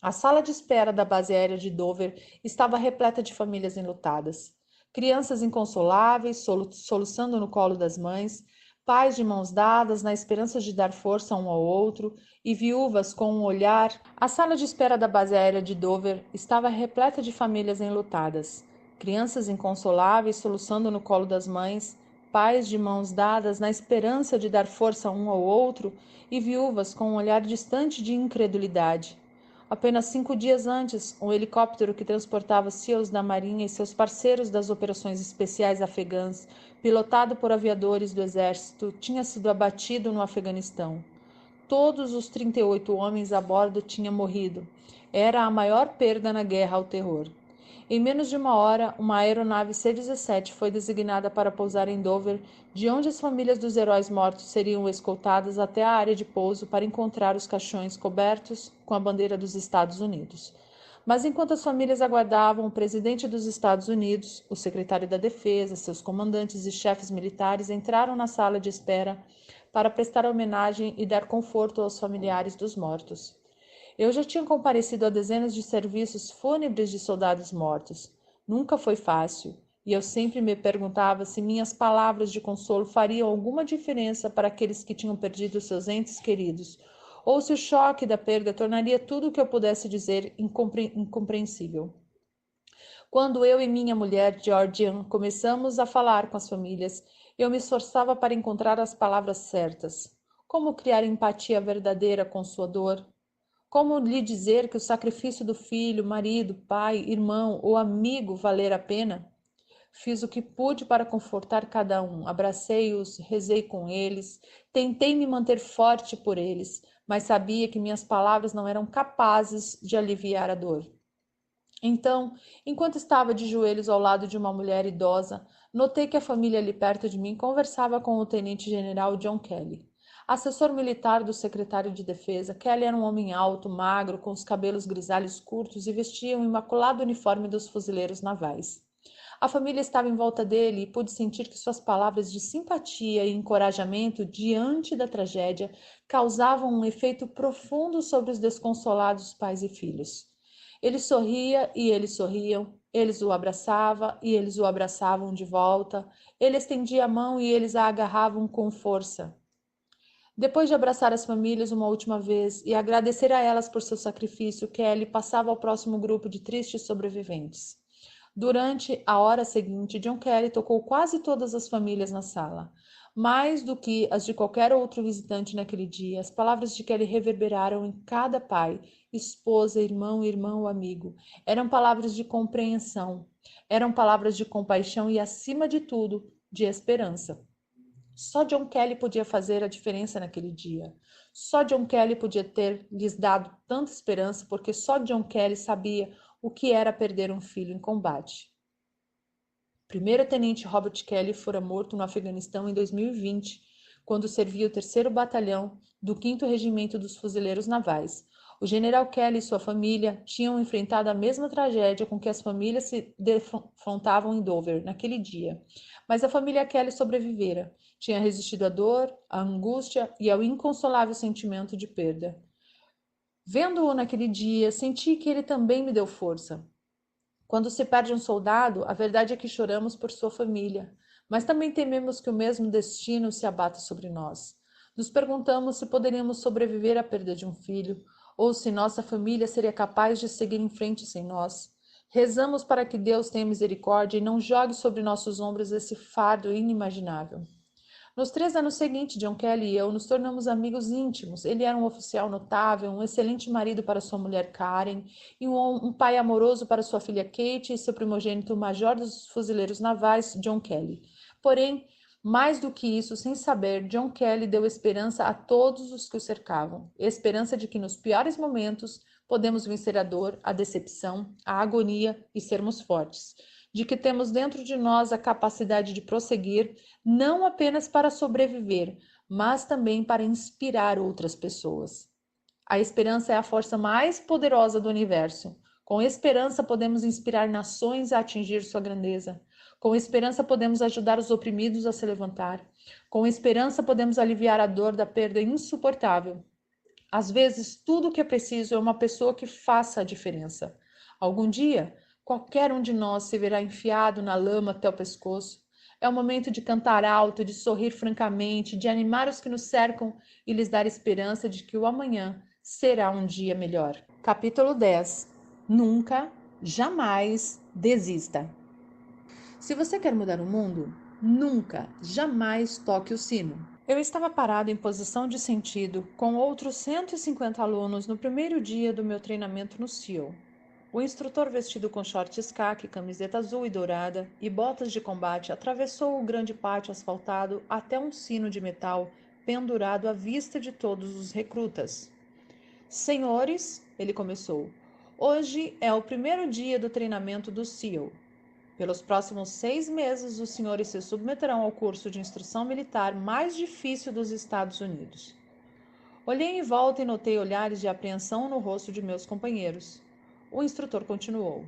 S2: A sala de espera da base aérea de Dover estava repleta de famílias enlutadas. Crianças inconsoláveis, soluçando no colo das mães, pais de mãos dadas na esperança de dar força um ao outro e viúvas com um olhar. A sala de espera da base aérea de Dover estava repleta de famílias enlutadas. Crianças inconsoláveis, soluçando no colo das mães, pais de mãos dadas na esperança de dar força um ao outro e viúvas com um olhar distante de incredulidade. Apenas 5 dias antes, um helicóptero que transportava SEALs da Marinha e seus parceiros das operações especiais afegãs, pilotado por aviadores do Exército, tinha sido abatido no Afeganistão. Todos os 38 homens a bordo tinham morrido. Era a maior perda na guerra ao terror. Em menos de uma hora, uma aeronave C-17 foi designada para pousar em Dover, de onde as famílias dos heróis mortos seriam escoltadas até a área de pouso para encontrar os caixões cobertos com a bandeira dos Estados Unidos. Mas enquanto as famílias aguardavam, o presidente dos Estados Unidos, o secretário da Defesa, seus comandantes e chefes militares entraram na sala de espera para prestar homenagem e dar conforto aos familiares dos mortos. Eu já tinha comparecido a dezenas de serviços fúnebres de soldados mortos. Nunca foi fácil, e eu sempre me perguntava se minhas palavras de consolo fariam alguma diferença para aqueles que tinham perdido seus entes queridos, ou se o choque da perda tornaria tudo o que eu pudesse dizer incompreensível. Quando eu e minha mulher, Georgian, começamos a falar com as famílias, eu me esforçava para encontrar as palavras certas. Como criar empatia verdadeira com sua dor? Como lhe dizer que o sacrifício do filho, marido, pai, irmão ou amigo valer a pena? Fiz o que pude para confortar cada um, abracei-os, rezei com eles, tentei me manter forte por eles, mas sabia que minhas palavras não eram capazes de aliviar a dor. Então, enquanto estava de joelhos ao lado de uma mulher idosa, notei que a família ali perto de mim conversava com o tenente-general John Kelly. Assessor militar do secretário de Defesa, Kelly era um homem alto, magro, com os cabelos grisalhos curtos e vestia um imaculado uniforme dos fuzileiros navais. A família estava em volta dele e pude sentir que suas palavras de simpatia e encorajamento diante da tragédia causavam um efeito profundo sobre os desconsolados pais e filhos. Ele sorria e eles sorriam, eles o abraçavam e eles o abraçavam de volta, ele estendia a mão e eles a agarravam com força. Depois de abraçar as famílias uma última vez e agradecer a elas por seu sacrifício, Kelly passava ao próximo grupo de tristes sobreviventes. Durante a hora seguinte, John Kelly tocou quase todas as famílias na sala. Mais do que as de qualquer outro visitante naquele dia, as palavras de Kelly reverberaram em cada pai, esposa, irmão, irmã ou amigo. Eram palavras de compreensão, eram palavras de compaixão e, acima de tudo, de esperança. Só John Kelly podia fazer a diferença naquele dia. Só John Kelly podia ter lhes dado tanta esperança, porque só John Kelly sabia o que era perder um filho em combate. Primeiro-tenente Robert Kelly fora morto no Afeganistão em 2020, quando servia o 3º Batalhão do 5º Regimento dos Fuzileiros Navais. O general Kelly e sua família tinham enfrentado a mesma tragédia com que as famílias se defrontavam em Dover naquele dia. Mas a família Kelly sobrevivera. Tinha resistido à dor, à angústia e ao inconsolável sentimento de perda. Vendo-o naquele dia, senti que ele também me deu força. Quando se perde um soldado, a verdade é que choramos por sua família, mas também tememos que o mesmo destino se abata sobre nós. Nos perguntamos se poderíamos sobreviver à perda de um filho, ou se nossa família seria capaz de seguir em frente sem nós. Rezamos para que Deus tenha misericórdia e não jogue sobre nossos ombros esse fardo inimaginável. Nos 3 anos seguintes, John Kelly e eu nos tornamos amigos íntimos. Ele era um oficial notável, um excelente marido para sua mulher Karen, e um pai amoroso para sua filha Kate e seu primogênito, o major dos fuzileiros navais, John Kelly. Porém, mais do que isso, sem saber, John Kelly deu esperança a todos os que o cercavam. Esperança de que nos piores momentos podemos vencer a dor, a decepção, a agonia e sermos fortes. De que temos dentro de nós a capacidade de prosseguir, não apenas para sobreviver, mas também para inspirar outras pessoas. A esperança é a força mais poderosa do universo. Com esperança podemos inspirar nações a atingir sua grandeza. Com esperança podemos ajudar os oprimidos a se levantar. Com esperança podemos aliviar a dor da perda insuportável. Às vezes, tudo o que é preciso é uma pessoa que faça a diferença. Algum dia, qualquer um de nós se verá enfiado na lama até o pescoço. É o momento de cantar alto, de sorrir francamente, de animar os que nos cercam e lhes dar esperança de que o amanhã será um dia melhor. Capítulo 10. Nunca, jamais desista. Se você quer mudar o mundo, nunca, jamais toque o sino. Eu estava parado em posição de sentido com outros 150 alunos no primeiro dia do meu treinamento no SEAL. O instrutor, vestido com shorts caqui, camiseta azul e dourada e botas de combate, atravessou o grande pátio asfaltado até um sino de metal pendurado à vista de todos os recrutas. Senhores, ele começou, hoje é o primeiro dia do treinamento do SEAL. Pelos próximos 6 meses, os senhores se submeterão ao curso de instrução militar mais difícil dos Estados Unidos. Olhei em volta e notei olhares de apreensão no rosto de meus companheiros. O instrutor continuou.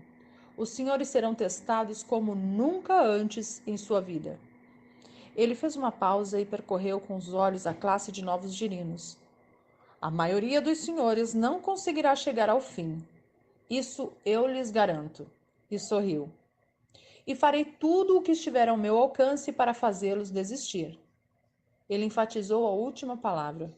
S2: Os senhores serão testados como nunca antes em sua vida. Ele fez uma pausa e percorreu com os olhos a classe de novos girinos. A maioria dos senhores não conseguirá chegar ao fim. Isso eu lhes garanto. E sorriu. E farei tudo o que estiver ao meu alcance para fazê-los desistir. Ele enfatizou a última palavra.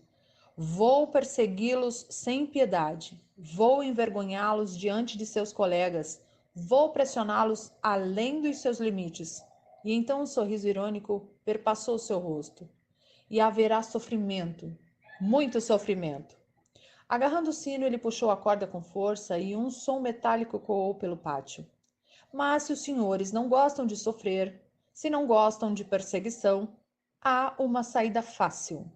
S2: Vou persegui-los sem piedade. Vou envergonhá-los diante de seus colegas. Vou pressioná-los além dos seus limites. E então um sorriso irônico perpassou seu rosto. E haverá sofrimento, muito sofrimento. Agarrando o sino, ele puxou a corda com força e um som metálico ecoou pelo pátio. Mas se os senhores não gostam de sofrer, se não gostam de perseguição, há uma saída fácil.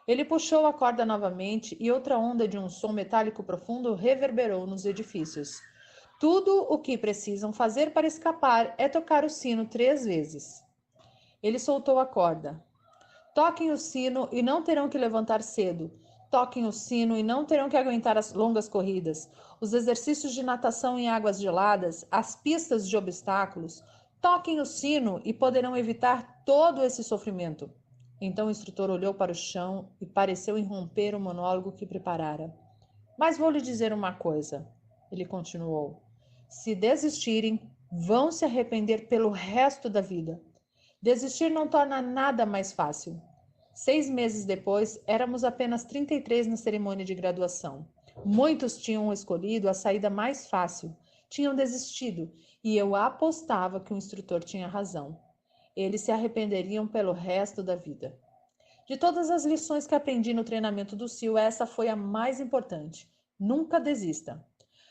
S2: Ele puxou a corda novamente e outra onda de um som metálico profundo reverberou nos edifícios. Tudo o que precisam fazer para escapar é tocar o sino 3 vezes. Ele soltou a corda. Toquem o sino e não terão que levantar cedo. Toquem o sino e não terão que aguentar as longas corridas, os exercícios de natação em águas geladas, as pistas de obstáculos. Toquem o sino e poderão evitar todo esse sofrimento. Então o instrutor olhou para o chão e pareceu interromper o monólogo que preparara. Mas vou lhe dizer uma coisa, ele continuou. Se desistirem, vão se arrepender pelo resto da vida. Desistir não torna nada mais fácil. 6 meses depois, éramos apenas 33 na cerimônia de graduação. Muitos tinham escolhido a saída mais fácil, tinham desistido, e eu apostava que o instrutor tinha razão. Eles se arrependeriam pelo resto da vida. De todas as lições que aprendi no treinamento do SEAL, essa foi a mais importante. Nunca desista.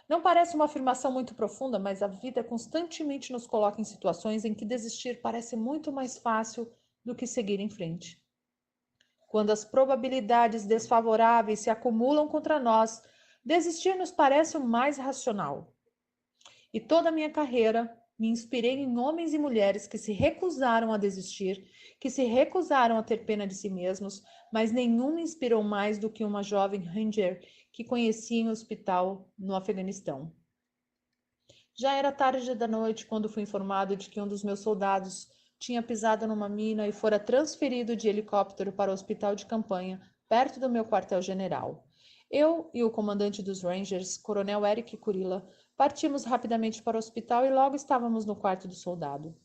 S2: Não parece uma afirmação muito profunda, mas a vida constantemente nos coloca em situações em que desistir parece muito mais fácil do que seguir em frente. Quando as probabilidades desfavoráveis se acumulam contra nós, desistir nos parece o mais racional. E toda a minha carreira me inspirei em homens e mulheres que se recusaram a desistir, que se recusaram a ter pena de si mesmos, mas nenhum me inspirou mais do que uma jovem Ranger que conheci em um hospital no Afeganistão. Já era tarde da noite quando fui informado de que um dos meus soldados tinha pisado numa mina e fora transferido de helicóptero para o hospital de campanha, perto do meu quartel-general. Eu e o comandante dos Rangers, coronel Eric Kurila, partimos rapidamente para o hospital e logo estávamos no quarto do soldado.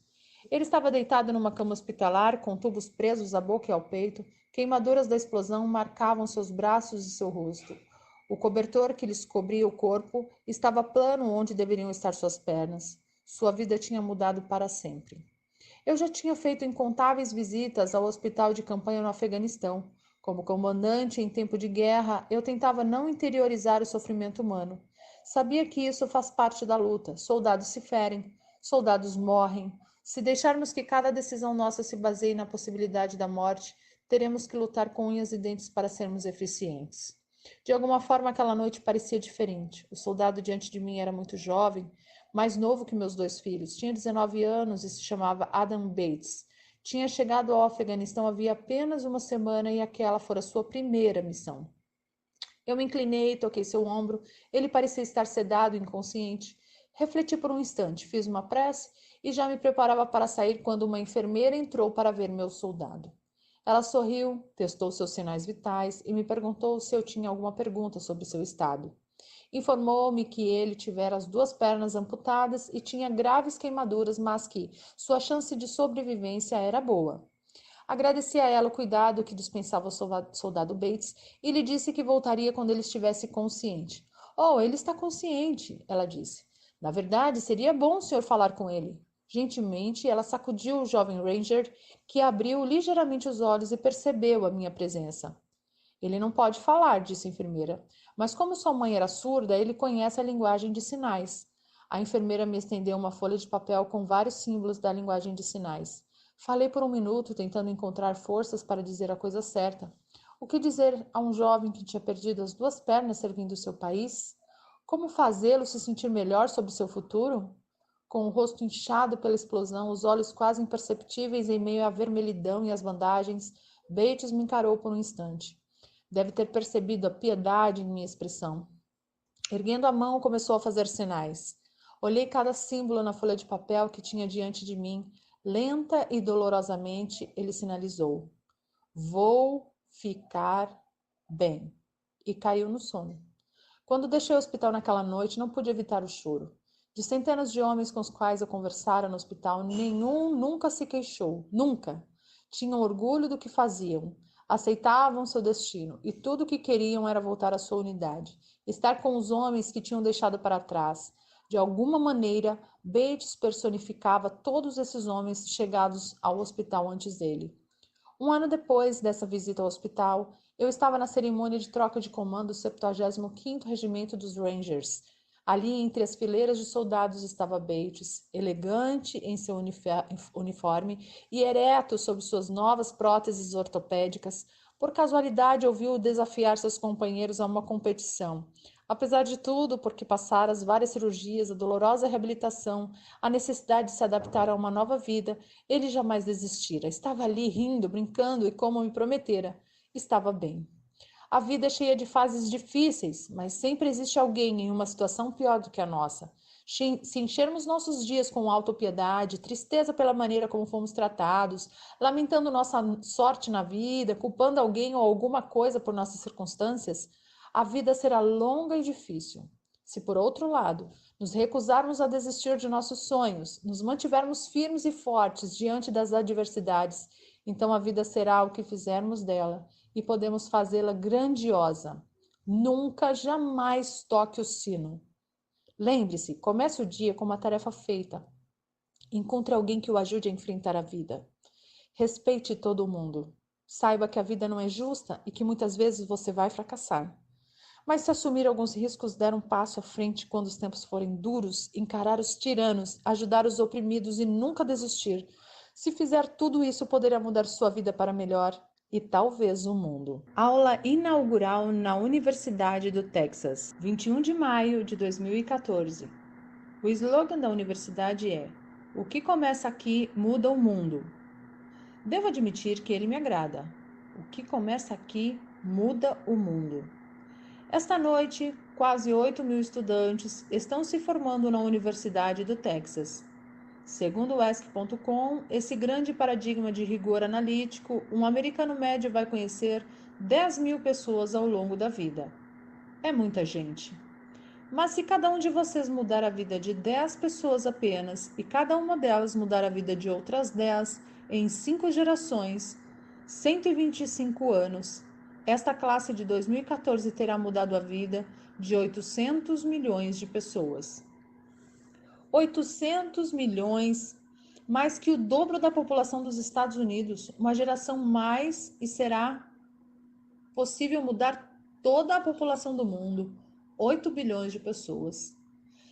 S2: Ele estava deitado numa cama hospitalar, com tubos presos à boca e ao peito. Queimaduras da explosão marcavam seus braços e seu rosto. O cobertor que lhes cobria o corpo estava plano onde deveriam estar suas pernas. Sua vida tinha mudado para sempre. Eu já tinha feito incontáveis visitas ao hospital de campanha no Afeganistão. Como comandante em tempo de guerra, eu tentava não interiorizar o sofrimento humano. Sabia que isso faz parte da luta. Soldados se ferem, soldados morrem. Se deixarmos que cada decisão nossa se baseie na possibilidade da morte, teremos que lutar com unhas e dentes para sermos eficientes. De alguma forma, aquela noite parecia diferente. O soldado diante de mim era muito jovem, mais novo que meus 2 filhos. Tinha 19 anos e se chamava Adam Bates. Tinha chegado ao Afeganistão havia apenas uma semana e aquela fora sua primeira missão. Eu me inclinei, toquei seu ombro. Ele parecia estar sedado, inconsciente. Refleti por um instante, fiz uma prece e já me preparava para sair quando uma enfermeira entrou para ver meu soldado. Ela sorriu, testou seus sinais vitais e me perguntou se eu tinha alguma pergunta sobre seu estado. Informou-me que ele tivera as 2 pernas amputadas e tinha graves queimaduras, mas que sua chance de sobrevivência era boa. Agradeci a ela o cuidado que dispensava o soldado Bates e lhe disse que voltaria quando ele estivesse consciente. Oh, ele está consciente, ela disse. Na verdade, seria bom o senhor falar com ele. Gentilmente, ela sacudiu o jovem Ranger, que abriu ligeiramente os olhos e percebeu a minha presença. Ele não pode falar, disse a enfermeira, mas como sua mãe era surda, ele conhece a linguagem de sinais. A enfermeira me estendeu uma folha de papel com vários símbolos da linguagem de sinais. Falei por um minuto, tentando encontrar forças para dizer a coisa certa. O que dizer a um jovem que tinha perdido as 2 pernas servindo seu país? Como fazê-lo se sentir melhor sobre seu futuro? Com o rosto inchado pela explosão, os olhos quase imperceptíveis em meio à vermelhidão e às bandagens, Bates me encarou por um instante. Deve ter percebido a piedade em minha expressão. Erguendo a mão, começou a fazer sinais. Olhei cada símbolo na folha de papel que tinha diante de mim. Lenta e dolorosamente, ele sinalizou. Vou ficar bem. E caiu no sono. Quando deixei o hospital naquela noite, não pude evitar o choro. De centenas de homens com os quais eu conversara no hospital, nenhum nunca se queixou. Nunca. Tinham orgulho do que faziam. Aceitavam seu destino. E tudo o que queriam era voltar à sua unidade. Estar com os homens que tinham deixado para trás. De alguma maneira, Bates personificava todos esses homens chegados ao hospital antes dele. Um ano depois dessa visita ao hospital, eu estava na cerimônia de troca de comando do 75º Regimento dos Rangers. Ali, entre as fileiras de soldados, estava Bates, elegante em seu uniforme e ereto sob suas novas próteses ortopédicas. Por casualidade, ouviu desafiar seus companheiros a uma competição. Apesar de tudo, porque passara as várias cirurgias, a dolorosa reabilitação, a necessidade de se adaptar a uma nova vida, ele jamais desistira. Estava ali rindo, brincando e, como me prometera, estava bem. A vida é cheia de fases difíceis, mas sempre existe alguém em uma situação pior do que a nossa. Se enchermos nossos dias com autopiedade, tristeza pela maneira como fomos tratados, lamentando nossa sorte na vida, culpando alguém ou alguma coisa por nossas circunstâncias, a vida será longa e difícil. Se, por outro lado, nos recusarmos a desistir de nossos sonhos, nos mantivermos firmes e fortes diante das adversidades, então a vida será o que fizermos dela e podemos fazê-la grandiosa. Nunca, jamais toque o sino. Lembre-se, comece o dia com uma tarefa feita. Encontre alguém que o ajude a enfrentar a vida. Respeite todo mundo. Saiba que a vida não é justa e que muitas vezes você vai fracassar. Mas se assumir alguns riscos, der um passo à frente quando os tempos forem duros, encarar os tiranos, ajudar os oprimidos e nunca desistir. Se fizer tudo isso, poderá mudar sua vida para melhor e talvez o mundo. Aula inaugural na Universidade do Texas, 21 de maio de 2014. O slogan da universidade é: "O que começa aqui muda o mundo". Devo admitir que ele me agrada. O que começa aqui muda o mundo. Esta noite, quase 8.000 estudantes estão se formando na Universidade do Texas. Segundo o ESC.com, esse grande paradigma de rigor analítico, um americano médio vai conhecer 10.000 pessoas ao longo da vida. É muita gente. Mas se cada um de vocês mudar a vida de 10 pessoas apenas, e cada uma delas mudar a vida de outras 10 em 5 gerações, 125 anos, esta classe de 2014 terá mudado a vida de 800 milhões de pessoas. 800 milhões, mais que o dobro da população dos Estados Unidos, uma geração mais, e será possível mudar toda a população do mundo, 8 bilhões de pessoas.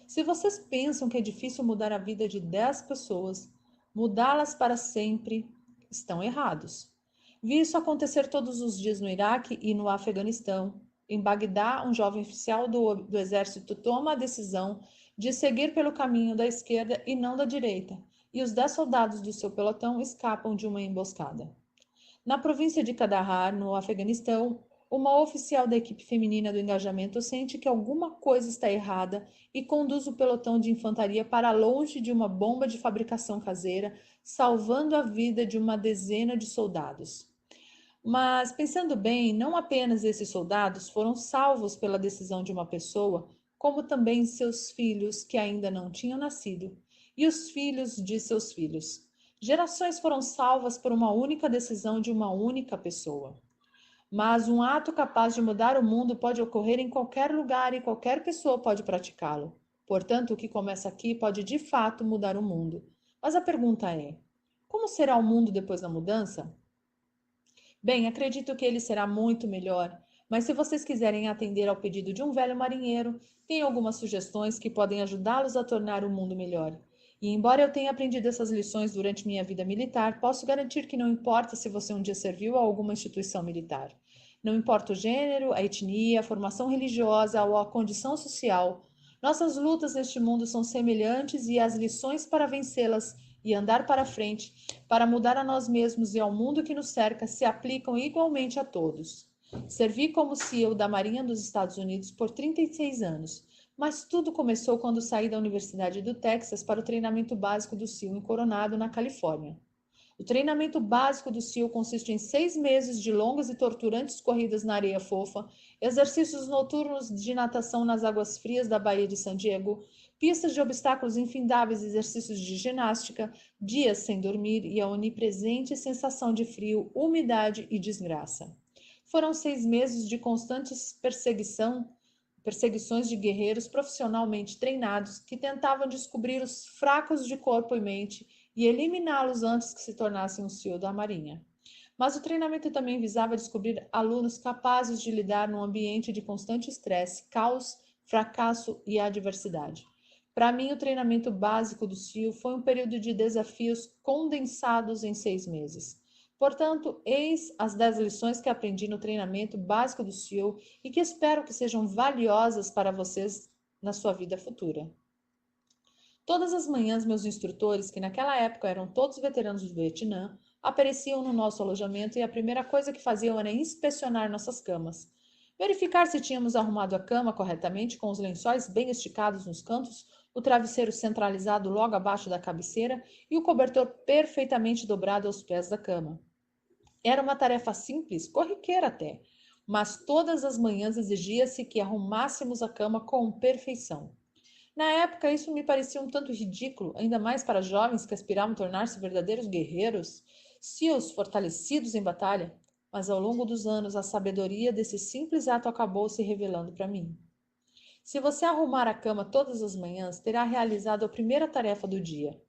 S2: Se vocês pensam que é difícil mudar a vida de 10 pessoas, mudá-las para sempre, estão errados. Vi isso acontecer todos os dias no Iraque e no Afeganistão. Em Bagdá, um jovem oficial do exército toma a decisão de seguir pelo caminho da esquerda e não da direita, e os 10 soldados do seu pelotão escapam de uma emboscada. Na província de Kandahar, no Afeganistão, uma oficial da equipe feminina do engajamento sente que alguma coisa está errada e conduz o pelotão de infantaria para longe de uma bomba de fabricação caseira, salvando a vida de uma dezena de soldados. Mas, pensando bem, não apenas esses soldados foram salvos pela decisão de uma pessoa, como também seus filhos que ainda não tinham nascido, e os filhos de seus filhos. Gerações foram salvas por uma única decisão de uma única pessoa. Mas um ato capaz de mudar o mundo pode ocorrer em qualquer lugar e qualquer pessoa pode praticá-lo. Portanto, o que começa aqui pode de fato mudar o mundo. Mas a pergunta é: como será o mundo depois da mudança? Bem, acredito que ele será muito melhor, mas se vocês quiserem atender ao pedido de um velho marinheiro, tem algumas sugestões que podem ajudá-los a tornar o mundo melhor. E embora eu tenha aprendido essas lições durante minha vida militar, posso garantir que não importa se você um dia serviu a alguma instituição militar. Não importa o gênero, a etnia, a formação religiosa ou a condição social, nossas lutas neste mundo são semelhantes e as lições para vencê-las e andar para frente, para mudar a nós mesmos e ao mundo que nos cerca, se aplicam igualmente a todos. Servi como CEO da Marinha dos Estados Unidos por 36 anos, mas tudo começou quando saí da Universidade do Texas para o treinamento básico do SEAL em Coronado, na Califórnia. O treinamento básico do SEAL consiste em 6 meses de longas e torturantes corridas na areia fofa, exercícios noturnos de natação nas águas frias da Baía de San Diego, pistas de obstáculos infindáveis, exercícios de ginástica, dias sem dormir e a onipresente sensação de frio, umidade e desgraça. Foram 6 meses de constantes perseguições de guerreiros profissionalmente treinados que tentavam descobrir os fracos de corpo e mente e eliminá-los antes que se tornassem um CEO da Marinha. Mas o treinamento também visava descobrir alunos capazes de lidar num ambiente de constante estresse, caos, fracasso e adversidade. Para mim, o treinamento básico do SEAL foi um período de desafios condensados em 6 meses. Portanto, eis as 10 lições que aprendi no treinamento básico do SEAL e que espero que sejam valiosas para vocês na sua vida futura. Todas as manhãs, meus instrutores, que naquela época eram todos veteranos do Vietnã, apareciam no nosso alojamento e a primeira coisa que faziam era inspecionar nossas camas. Verificar se tínhamos arrumado a cama corretamente, com os lençóis bem esticados nos cantos, o travesseiro centralizado logo abaixo da cabeceira e o cobertor perfeitamente dobrado aos pés da cama. Era uma tarefa simples, corriqueira até, mas todas as manhãs exigia-se que arrumássemos a cama com perfeição. Na época, isso me parecia um tanto ridículo, ainda mais para jovens que aspiravam a tornar-se verdadeiros guerreiros, seals fortalecidos em batalha, mas ao longo dos anos a sabedoria desse simples ato acabou se revelando para mim. Se você arrumar a cama todas as manhãs, terá realizado a primeira tarefa do dia.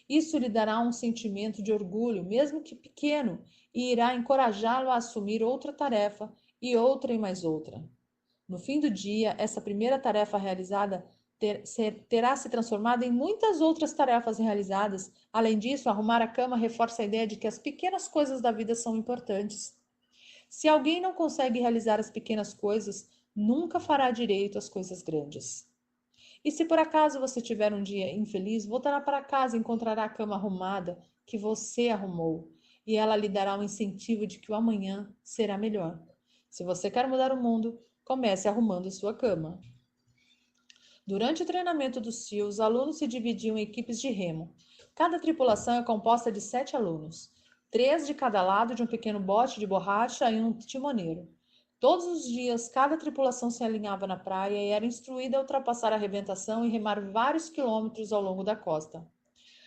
S2: Isso lhe dará um sentimento de orgulho, mesmo que pequeno, e irá encorajá-lo a assumir outra tarefa e outra e mais outra. No fim do dia, essa primeira tarefa realizada terá se transformado em muitas outras tarefas realizadas. Além disso, arrumar a cama reforça a ideia de que as pequenas coisas da vida são importantes. Se alguém não consegue realizar as pequenas coisas, nunca fará direito às coisas grandes. E se por acaso você tiver um dia infeliz, voltará para casa e encontrará a cama arrumada que você arrumou, e ela lhe dará um incentivo de que o amanhã será melhor. Se você quer mudar o mundo, comece arrumando sua cama. Durante o treinamento do SEAL, os alunos se dividiam em equipes de remo. Cada tripulação é composta de 7 alunos, 3 de cada lado de um pequeno bote de borracha e um timoneiro. Todos os dias, cada tripulação se alinhava na praia e era instruída a ultrapassar a arrebentação e remar vários quilômetros ao longo da costa.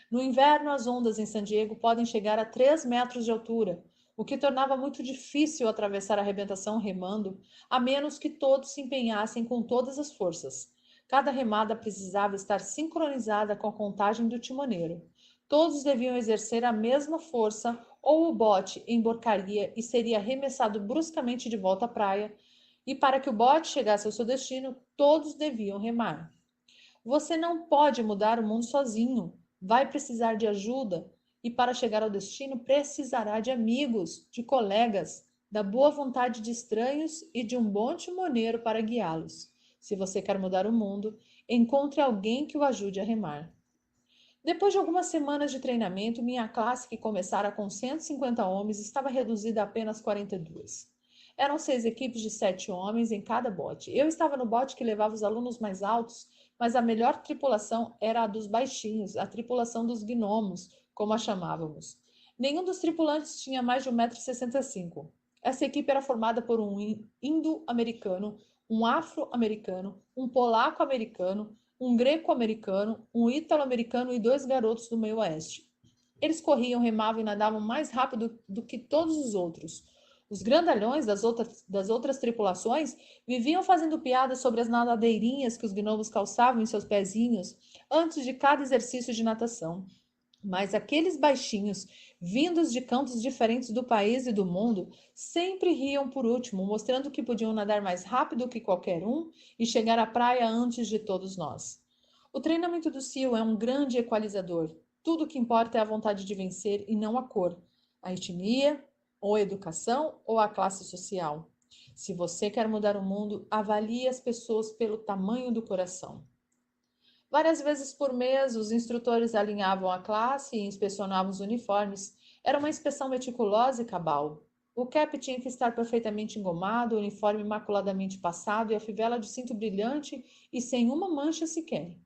S2: No inverno, as ondas em San Diego podem chegar a 3 metros de altura, o que tornava muito difícil atravessar a arrebentação remando, a menos que todos se empenhassem com todas as forças. Cada remada precisava estar sincronizada com a contagem do timoneiro. Todos deviam exercer a mesma força ou o bote emborcaria e seria arremessado bruscamente de volta à praia, e para que o bote chegasse ao seu destino, todos deviam remar. Você não pode mudar o mundo sozinho. Vai precisar de ajuda e para chegar ao destino precisará de amigos, de colegas, da boa vontade de estranhos e de um bom timoneiro para guiá-los. Se você quer mudar o mundo, encontre alguém que o ajude a remar. Depois de algumas semanas de treinamento, minha classe, que começara com 150 homens, estava reduzida a apenas 42. Eram 6 equipes de 7 homens em cada bote. Eu estava no bote que levava os alunos mais altos, mas a melhor tripulação era a dos baixinhos, a tripulação dos gnomos, como a chamávamos. Nenhum dos tripulantes tinha mais de 1,65 m. Essa equipe era formada por um indo-americano, um afro-americano, um polaco-americano, um greco-americano, um ítalo-americano e 2 garotos do meio oeste. Eles corriam, remavam e nadavam mais rápido do que todos os outros. Os grandalhões das outras tripulações viviam fazendo piadas sobre as nadadeirinhas que os gnomos calçavam em seus pezinhos antes de cada exercício de natação. Mas aqueles baixinhos, vindos de cantos diferentes do país e do mundo, sempre riam por último, mostrando que podiam nadar mais rápido que qualquer um e chegar à praia antes de todos nós. O treinamento do SEAL é um grande equalizador. Tudo o que importa é a vontade de vencer e não a cor, a etnia, ou a educação, ou a classe social. Se você quer mudar o mundo, avalie as pessoas pelo tamanho do coração. Várias vezes por mês, os instrutores alinhavam a classe e inspecionavam os uniformes. Era uma inspeção meticulosa e cabal. O cap tinha que estar perfeitamente engomado, o uniforme imaculadamente passado e a fivela de cinto brilhante e sem uma mancha sequer.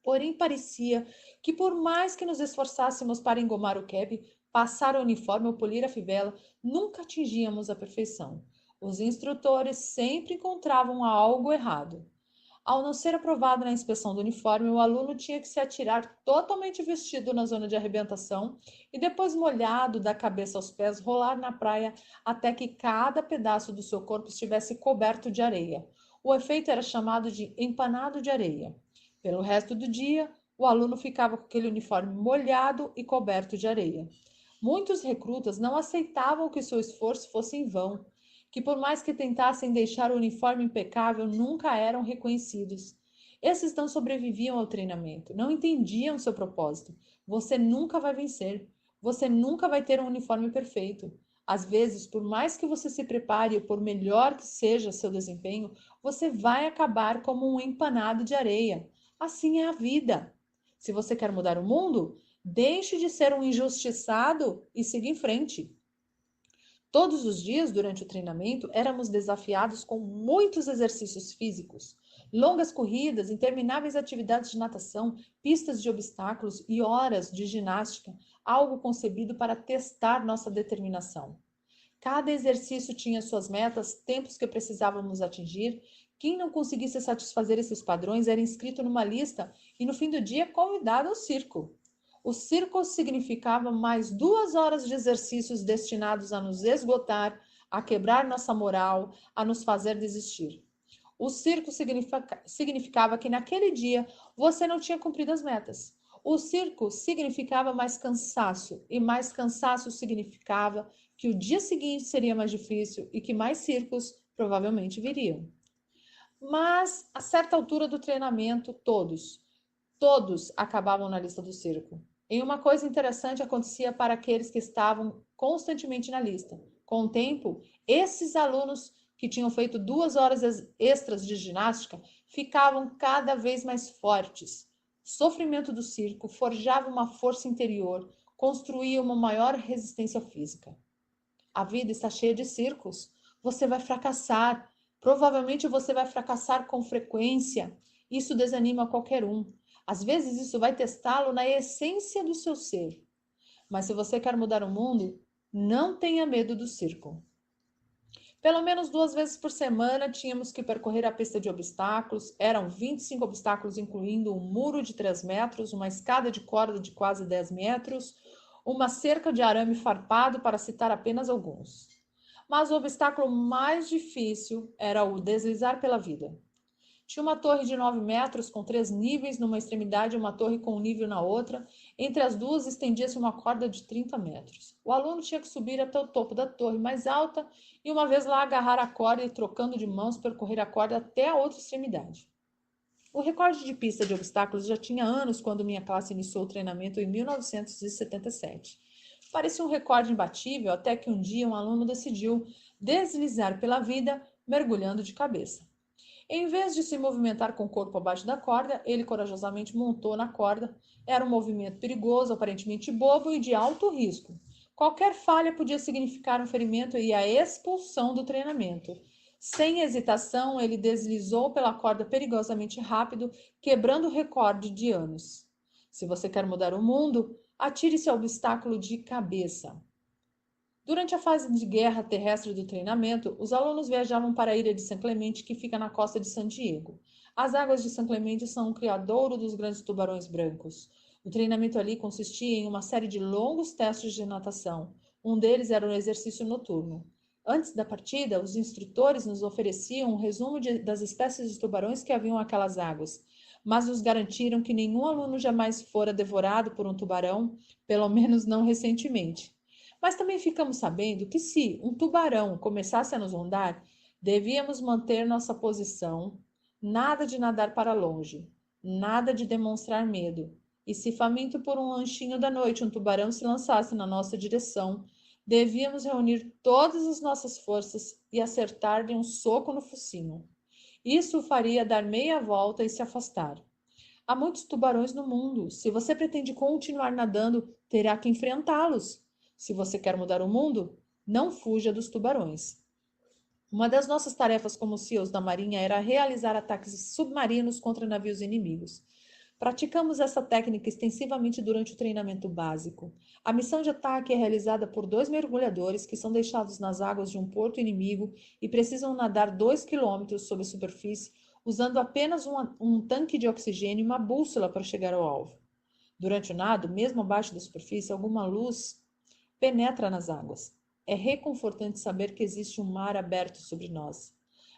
S2: Porém, parecia que por mais que nos esforçássemos para engomar o cap, passar o uniforme ou polir a fivela, nunca atingíamos a perfeição. Os instrutores sempre encontravam algo errado. Ao não ser aprovado na inspeção do uniforme, o aluno tinha que se atirar totalmente vestido na zona de arrebentação e depois molhado da cabeça aos pés, rolar na praia até que cada pedaço do seu corpo estivesse coberto de areia. O efeito era chamado de empanado de areia. Pelo resto do dia, o aluno ficava com aquele uniforme molhado e coberto de areia. Muitos recrutas não aceitavam que seu esforço fosse em vão, que por mais que tentassem deixar o uniforme impecável, nunca eram reconhecidos. Esses não sobreviviam ao treinamento, não entendiam seu propósito. Você nunca vai vencer. Você nunca vai ter um uniforme perfeito. Às vezes, por mais que você se prepare, por melhor que seja seu desempenho, você vai acabar como um empanado de areia. Assim é a vida. Se você quer mudar o mundo, deixe de ser um injustiçado e siga em frente. Todos os dias, durante o treinamento, éramos desafiados com muitos exercícios físicos, longas corridas, intermináveis atividades de natação, pistas de obstáculos e horas de ginástica, algo concebido para testar nossa determinação. Cada exercício tinha suas metas, tempos que precisávamos atingir. Quem não conseguisse satisfazer esses padrões era inscrito numa lista e, no fim do dia, convidado ao circo. O circo significava mais 2 horas de exercícios destinados a nos esgotar, a quebrar nossa moral, a nos fazer desistir. O circo significava que naquele dia você não tinha cumprido as metas. O circo significava mais cansaço, e mais cansaço significava que o dia seguinte seria mais difícil e que mais circos provavelmente viriam. Mas, a certa altura do treinamento, todos acabavam na lista do circo. E uma coisa interessante acontecia para aqueles que estavam constantemente na lista. Com o tempo, esses alunos que tinham feito 2 horas extras de ginástica ficavam cada vez mais fortes. O sofrimento do circo forjava uma força interior, construía uma maior resistência física. A vida está cheia de circos. Você vai fracassar. Provavelmente você vai fracassar com frequência. Isso desanima qualquer um. Às vezes isso vai testá-lo na essência do seu ser. Mas se você quer mudar o mundo, não tenha medo do circo. Pelo menos 2 vezes por semana tínhamos que percorrer a pista de obstáculos. Eram 25 obstáculos, incluindo um muro de 3 metros, uma escada de corda de quase 10 metros, uma cerca de arame farpado, para citar apenas alguns. Mas o obstáculo mais difícil era o deslizar pela vida. Tinha uma torre de 9 metros com 3 níveis numa extremidade e uma torre com um nível na outra. Entre as duas estendia-se uma corda de 30 metros. O aluno tinha que subir até o topo da torre mais alta e, uma vez lá, agarrar a corda e, trocando de mãos, percorrer a corda até a outra extremidade. O recorde de pista de obstáculos já tinha anos quando minha classe iniciou o treinamento em 1977. Parecia um recorde imbatível até que um dia um aluno decidiu deslizar pela vida mergulhando de cabeça. Em vez de se movimentar com o corpo abaixo da corda, ele corajosamente montou na corda. Era um movimento perigoso, aparentemente bobo e de alto risco. Qualquer falha podia significar um ferimento e a expulsão do treinamento. Sem hesitação, ele deslizou pela corda perigosamente rápido, quebrando o recorde de anos. Se você quer mudar o mundo, atire-se ao obstáculo de cabeça. Durante a fase de guerra terrestre do treinamento, os alunos viajavam para a ilha de San Clemente, que fica na costa de San Diego. As águas de San Clemente são um criadouro dos grandes tubarões brancos. O treinamento ali consistia em uma série de longos testes de natação. Um deles era um exercício noturno. Antes da partida, os instrutores nos ofereciam um resumo das espécies de tubarões que haviam aquelas águas, mas nos garantiram que nenhum aluno jamais fora devorado por um tubarão, pelo menos não recentemente. Mas também ficamos sabendo que, se um tubarão começasse a nos rondar, devíamos manter nossa posição, nada de nadar para longe, nada de demonstrar medo. E se, faminto por um lanchinho da noite, um tubarão se lançasse na nossa direção, devíamos reunir todas as nossas forças e acertar-lhe um soco no focinho. Isso o faria dar meia volta e se afastar. Há muitos tubarões no mundo. Se você pretende continuar nadando, terá que enfrentá-los. Se você quer mudar o mundo, não fuja dos tubarões. Uma das nossas tarefas como SEALs da Marinha era realizar ataques submarinos contra navios inimigos. Praticamos essa técnica extensivamente durante o treinamento básico. A missão de ataque é realizada por 2 mergulhadores que são deixados nas águas de um porto inimigo e precisam nadar 2 quilômetros sob a superfície, usando apenas um tanque de oxigênio e uma bússola para chegar ao alvo. Durante o nado, mesmo abaixo da superfície, alguma luz penetra nas águas. É reconfortante saber que existe um mar aberto sobre nós.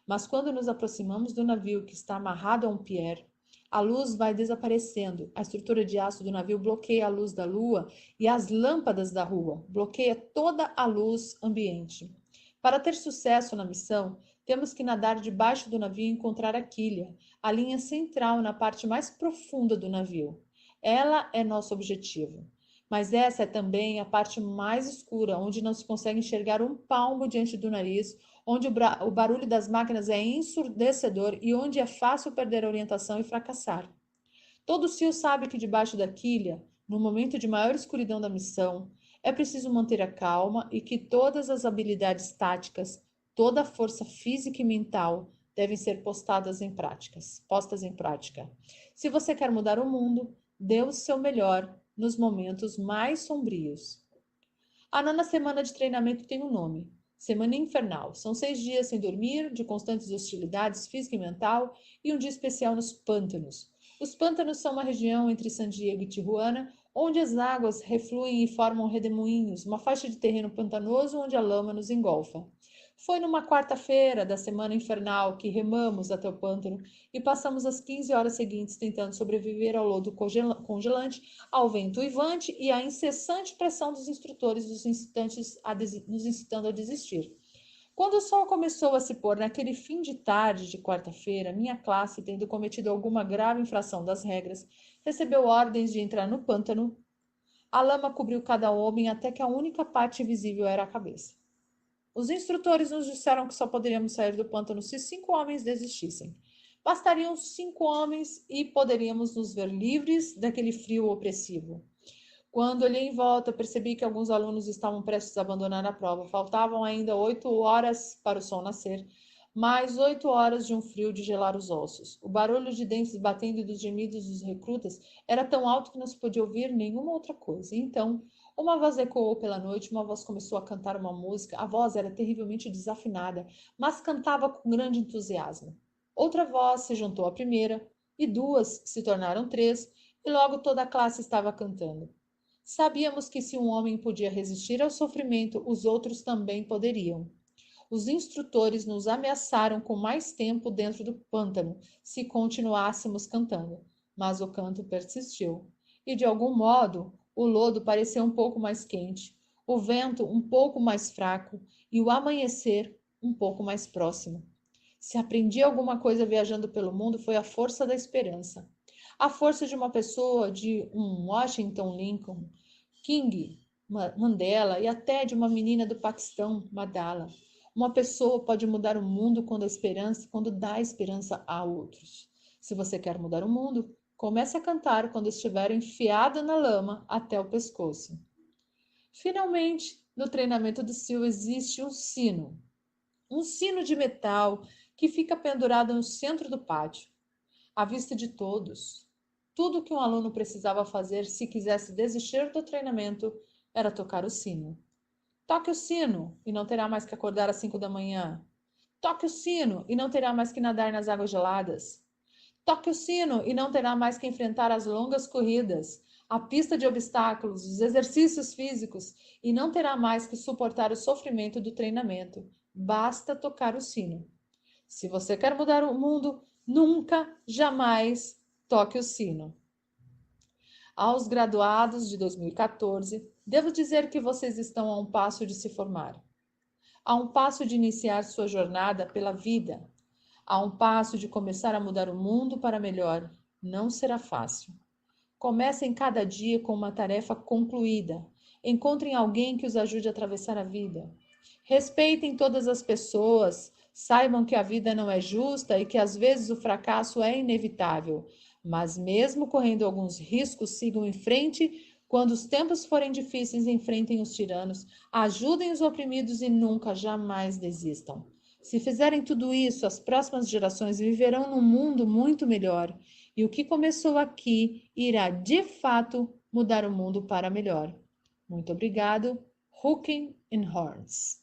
S2: Mas quando nos aproximamos do navio que está amarrado a um pier, a luz vai desaparecendo. A estrutura de aço do navio bloqueia a luz da lua e as lâmpadas da rua, bloqueia toda a luz ambiente. Para ter sucesso na missão, temos que nadar debaixo do navio e encontrar a quilha, a linha central na parte mais profunda do navio. Ela é nosso objetivo. Mas essa é também a parte mais escura, onde não se consegue enxergar um palmo diante do nariz, onde o barulho das máquinas é ensurdecedor e onde é fácil perder a orientação e fracassar. Todo SEAL sabe que debaixo da quilha, no momento de maior escuridão da missão, É preciso manter a calma e que todas as habilidades táticas, toda a força física e mental devem ser postas em prática. Se você quer mudar o mundo, dê o seu melhor nos momentos mais sombrios. A nona semana de treinamento tem um nome: Semana Infernal. São 6 dias sem dormir, de constantes hostilidades física e mental, e um dia especial nos pântanos. Os pântanos são uma região entre San Diego e Tijuana, onde as águas refluem e formam redemoinhos, uma faixa de terreno pantanoso onde a lama nos engolfa. Foi numa quarta-feira da semana infernal que remamos até o pântano e passamos as 15 horas seguintes tentando sobreviver ao lodo congelante, ao vento uivante e à incessante pressão dos instrutores nos incitando a desistir. Quando o sol começou a se pôr naquele fim de tarde de quarta-feira, minha classe, tendo cometido alguma grave infração das regras, recebeu ordens de entrar no pântano. A lama cobriu cada homem até que a única parte visível era a cabeça. Os instrutores nos disseram que só poderíamos sair do pântano se 5 homens desistissem. Bastariam 5 homens e poderíamos nos ver livres daquele frio opressivo. Quando olhei em volta, percebi que alguns alunos estavam prestes a abandonar a prova. Faltavam ainda 8 horas para o sol nascer, mais 8 horas de um frio de gelar os ossos. O barulho de dentes batendo e dos gemidos dos recrutas era tão alto que não se podia ouvir nenhuma outra coisa. E então, uma voz ecoou pela noite, uma voz começou a cantar uma música. A voz era terrivelmente desafinada, mas cantava com grande entusiasmo. Outra voz se juntou à primeira, e 2 se tornaram 3, e logo toda a classe estava cantando. Sabíamos que se um homem podia resistir ao sofrimento, os outros também poderiam. Os instrutores nos ameaçaram com mais tempo dentro do pântano se continuássemos cantando, mas o canto persistiu. E de algum modo, o lodo parecia um pouco mais quente, o vento um pouco mais fraco e o amanhecer um pouco mais próximo. Se aprendi alguma coisa viajando pelo mundo foi a força da esperança. A força de uma pessoa, de um Washington Lincoln, King, Mandela e até de uma menina do Paquistão, Madala. Uma pessoa pode mudar o mundo quando dá esperança a outros. Se você quer mudar o mundo, comece a cantar quando estiver enfiado na lama até o pescoço. Finalmente, no treinamento do SEAL existe um sino de metal que fica pendurado no centro do pátio, à vista de todos. Tudo o que um aluno precisava fazer se quisesse desistir do treinamento era tocar o sino. Toque o sino e não terá mais que acordar às 5 da manhã. Toque o sino e não terá mais que nadar nas águas geladas. Toque o sino e não terá mais que enfrentar as longas corridas, a pista de obstáculos, os exercícios físicos e não terá mais que suportar o sofrimento do treinamento. Basta tocar o sino. Se você quer mudar o mundo, nunca, jamais toque o sino. Aos graduados de 2014, devo dizer que vocês estão a um passo de se formar. A um passo de iniciar sua jornada pela vida. A um passo de começar a mudar o mundo para melhor. Não será fácil. Comecem cada dia com uma tarefa concluída. Encontrem alguém que os ajude a atravessar a vida. Respeitem todas as pessoas. Saibam que a vida não é justa e que às vezes o fracasso é inevitável. Mas mesmo correndo alguns riscos, sigam em frente. Quando os tempos forem difíceis, enfrentem os tiranos, ajudem os oprimidos e nunca, jamais desistam. Se fizerem tudo isso, as próximas gerações viverão num mundo muito melhor. E o que começou aqui irá, de fato, mudar o mundo para melhor. Muito obrigado. Hooking and Horns.